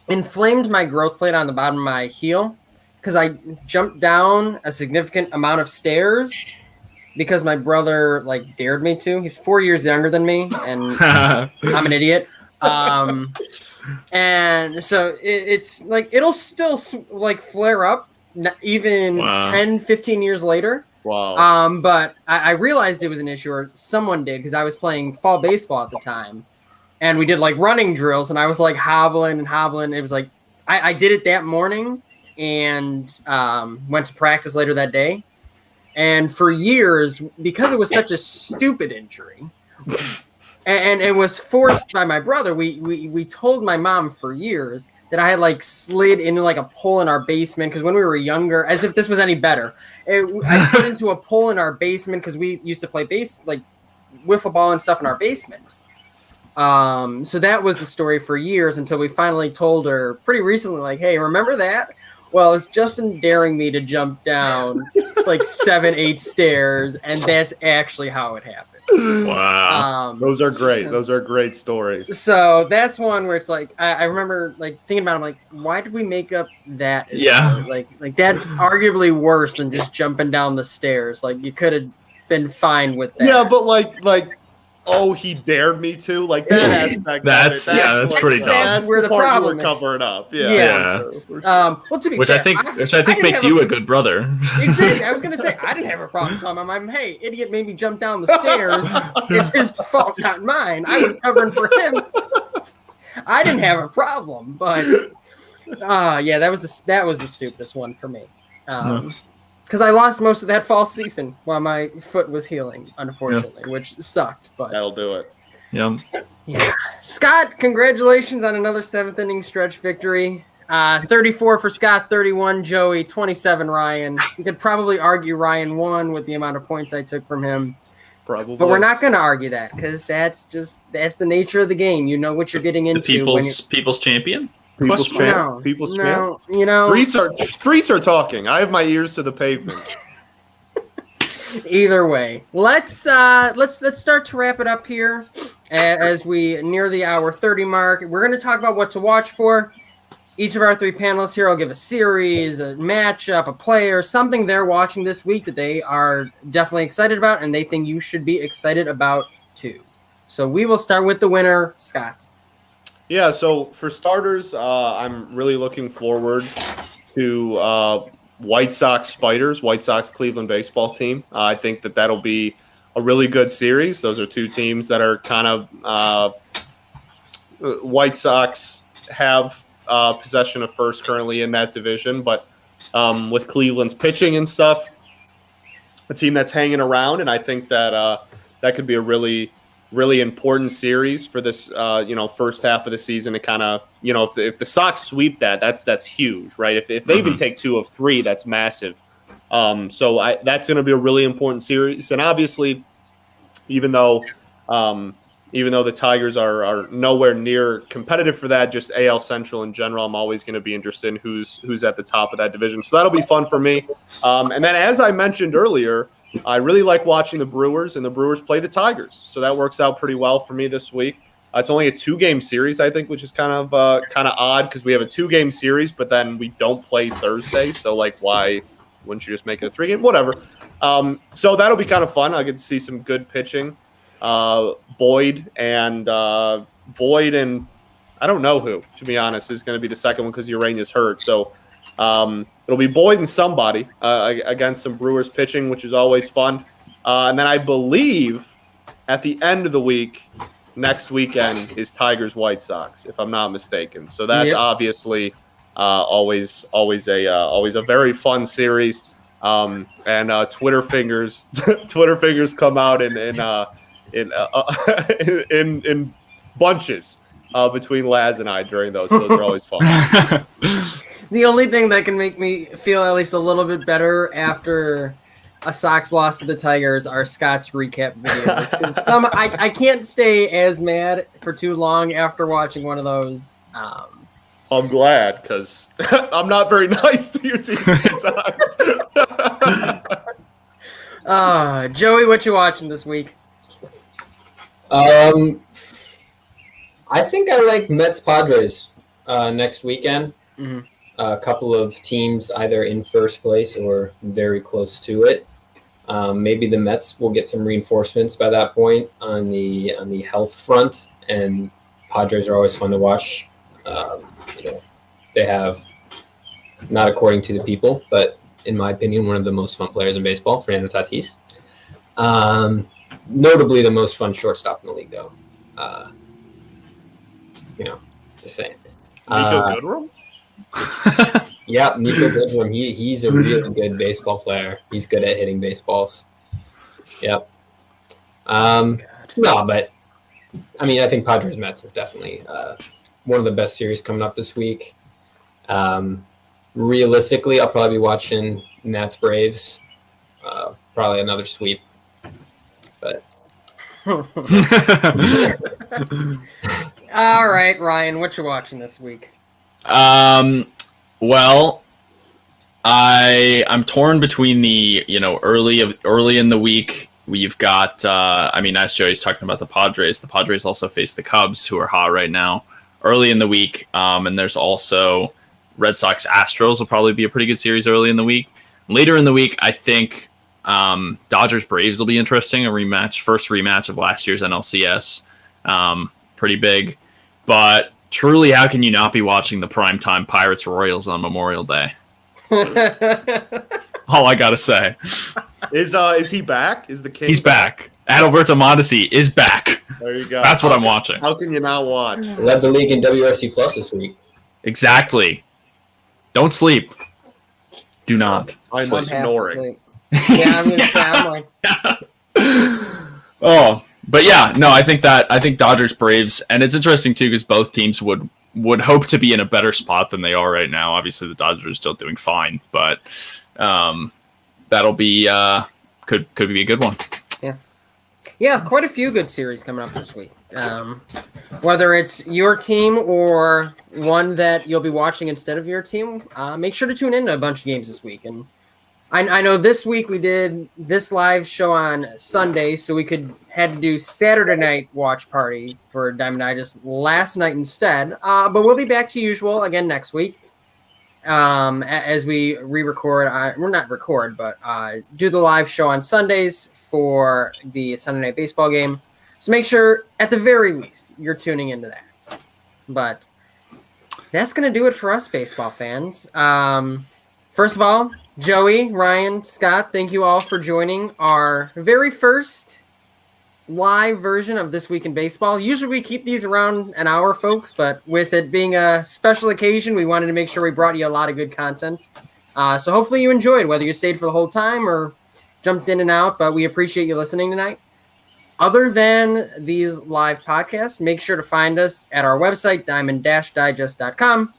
Speaker 1: inflamed my growth plate on the bottom of my heel because I jumped down a significant amount of stairs because my brother like dared me to. He's 4 years younger than me, and I'm an idiot. And so it's like it'll still like flare up even 10, 15 years later.
Speaker 2: Wow.
Speaker 1: But I realized it was an issue, or someone did, because I was playing fall baseball at the time, and we did like running drills, and I was like hobbling. It was like I did it that morning and went to practice later that day. And for years, because it was such a stupid injury, and it was forced by my brother, we told my mom for years that I had like slid into like a pole in our basement because when we were younger, as if this was any better, I slid into a pole in our basement because we used to play like wiffle ball and stuff in our basement. So that was the story for years until we finally told her pretty recently, like, hey, remember that? Well, it's Justin daring me to jump down like 7, 8 stairs, and that's actually how it happened.
Speaker 4: Wow.
Speaker 2: Those are great. Those are great stories.
Speaker 1: So that's one where it's like I remember like thinking about it, I'm like, why did we make up that? Like that's arguably worse than just jumping down the stairs. Like you could have been fine with that.
Speaker 2: Yeah, but like oh, he dared me to, like that aspect.
Speaker 4: That's pretty dumb.
Speaker 1: That's where the
Speaker 2: part
Speaker 1: problem
Speaker 2: you
Speaker 1: is.
Speaker 2: were covering up. Yeah.
Speaker 1: Yeah.
Speaker 2: For sure.
Speaker 1: Well, to be
Speaker 4: Which
Speaker 1: fair,
Speaker 4: I think
Speaker 1: didn't
Speaker 4: makes
Speaker 1: have
Speaker 4: you a good brother.
Speaker 1: Exactly. I was gonna say I didn't have a problem telling my mom, "Hey, idiot made me jump down the stairs. It's his fault, not mine. I was covering for him. I didn't have a problem." But yeah, that was the stupidest one for me. Because I lost most of that fall season while my foot was healing, unfortunately, which sucked. But
Speaker 2: That'll do it.
Speaker 4: Yeah.
Speaker 1: Scott, congratulations on another 7th inning stretch victory. 34 for Scott, 31 Joey, 27 Ryan. You could probably argue Ryan won with the amount of points I took from him.
Speaker 2: Probably.
Speaker 1: But we're not going to argue that because that's the nature of the game. You know what you're getting into.
Speaker 4: People's champion?
Speaker 2: People's champ. People's champ.
Speaker 1: You know,
Speaker 2: Streets are talking. I have my ears to the pavement.
Speaker 1: Either way, let's start to wrap it up here as we near the hour 30 mark. We're going to talk about what to watch for. Each of our 3 panelists here will give a series, a matchup, a player, something they're watching this week that they are definitely excited about and they think you should be excited about too. So we will start with the winner, Scott.
Speaker 2: Yeah, so for starters, I'm really looking forward to White Sox Spiders, White Sox Cleveland baseball team. I think that'll be a really good series. Those are 2 teams that are kind of White Sox have possession of first currently in that division, but with Cleveland's pitching and stuff, a team that's hanging around, and I think that that could be a really important series for this, first half of the season to kind of, if the Sox sweep that's huge, right? If they even take 2 of 3, that's massive. So that's going to be a really important series. And obviously, even though the Tigers are nowhere near competitive for that, just AL Central in general, I'm always going to be interested in who's at the top of that division. So that'll be fun for me. And then, as I mentioned earlier, I really like watching the Brewers, and the Brewers play the Tigers. So that works out pretty well for me this week. It's only a 2-game series, I think, which is kind of odd because we have a 2-game series, but then we don't play Thursday. So, why wouldn't you just make it a 3-game? Whatever. So that'll be kind of fun. I get to see some good pitching. Boyd and I don't know who, to be honest, is going to be the second one because Urania's hurt. So it'll be Boyd and somebody against some Brewers pitching, which is always fun. And then I believe at the end of the week, next weekend is Tigers White Sox, if I'm not mistaken. So that's obviously always a very fun series. And Twitter fingers come out in bunches between Laz and I during those. So those are always fun.
Speaker 1: The only thing that can make me feel at least a little bit better after a Sox loss to the Tigers are Scott's recap videos. Because I can't stay as mad for too long after watching one of those.
Speaker 2: I'm glad because I'm not very nice to your team sometimes.
Speaker 1: Joey, what you watching this week?
Speaker 5: I think I like Mets Padres next weekend.
Speaker 1: Mm-hmm.
Speaker 5: A couple of teams either in first place or very close to it. Maybe the Mets will get some reinforcements by that point on the health front, and Padres are always fun to watch. They have, not according to the people, but in my opinion, one of the most fun players in baseball, Fernando Tatis. Notably the most fun shortstop in the league, though. Just saying.
Speaker 2: Nico Goodrum?
Speaker 5: Yeah, Nico Goodrum. He's a really good baseball player. He's good at hitting baseballs. Yep. No, but I mean, I think Padres Mets is definitely one of the best series coming up this week. Realistically, I'll probably be watching Nats Braves. Probably another sweep. But
Speaker 1: all right, Ryan, what you watching this week?
Speaker 4: Well, I'm torn between the early in the week. We've got as Joey's talking about the Padres also face the Cubs, who are hot right now. Early in the week, and there's also Red Sox Astros will probably be a pretty good series early in the week. Later in the week, I think Dodgers Braves will be interesting. First rematch of last year's NLCS. Pretty big. But truly, how can you not be watching the primetime Pirates Royals on Memorial Day? All I gotta say.
Speaker 2: Is he back? Is the king?
Speaker 4: He's back. Adalberto Mondesi is back.
Speaker 2: There you go.
Speaker 4: That's what I'm watching.
Speaker 2: How can you not watch?
Speaker 5: Led the league in WRC Plus this week.
Speaker 4: Exactly. Don't sleep. Do not.
Speaker 2: I'm snoring.
Speaker 1: Yeah, I'm like,
Speaker 4: Oh, but yeah, no, I think Dodgers Braves, and it's interesting too because both teams would hope to be in a better spot than they are right now. Obviously, the Dodgers are still doing fine, but that'll be could be a good one.
Speaker 1: Yeah, quite a few good series coming up this week. Whether it's your team or one that you'll be watching instead of your team, make sure to tune in to a bunch of games this week. And I know this week we did this live show on Sunday, so we had to do Saturday night watch party for Diamond Digest last night instead. But we'll be back to usual again next week. As we re-record, do the live show on Sundays for the Sunday Night Baseball game. So make sure, at the very least, you're tuning into that. But that's going to do it for us, baseball fans. First of all, Joey, Ryan, Scott, thank you all for joining our very first live version of This Week in Baseball. Usually we keep these around an hour, folks, but with it being a special occasion, we wanted to make sure we brought you a lot of good content. So hopefully you enjoyed, whether you stayed for the whole time or jumped in and out, but we appreciate you listening tonight. Other than these live podcasts, make sure to find us at our website, diamond-digest.com,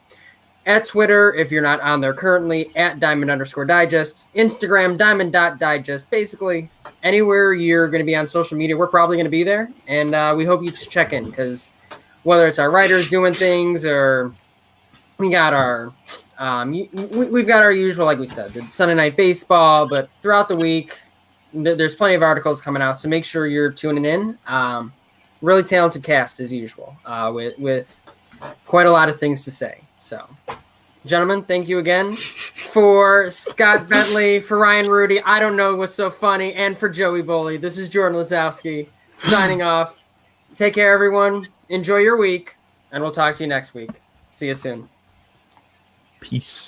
Speaker 1: at Twitter, if you're not on there currently, at diamond_digest, Instagram, diamond.digest. Basically, anywhere you're going to be on social media, we're probably going to be there. And we hope you check in, because whether it's our writers doing things or we got our we've got our usual, like we said, the Sunday Night Baseball, but throughout the week, there's plenty of articles coming out, so make sure you're tuning in. Really talented cast as usual, with quite a lot of things to say. So, gentlemen, thank you again. For Scott Bentley, for Ryan Rudy, I don't know what's so funny, and for Joey Boley, this is Jordan Lazowski signing off. Take care, everyone. Enjoy your week, and we'll talk to you next week. See you soon.
Speaker 4: Peace.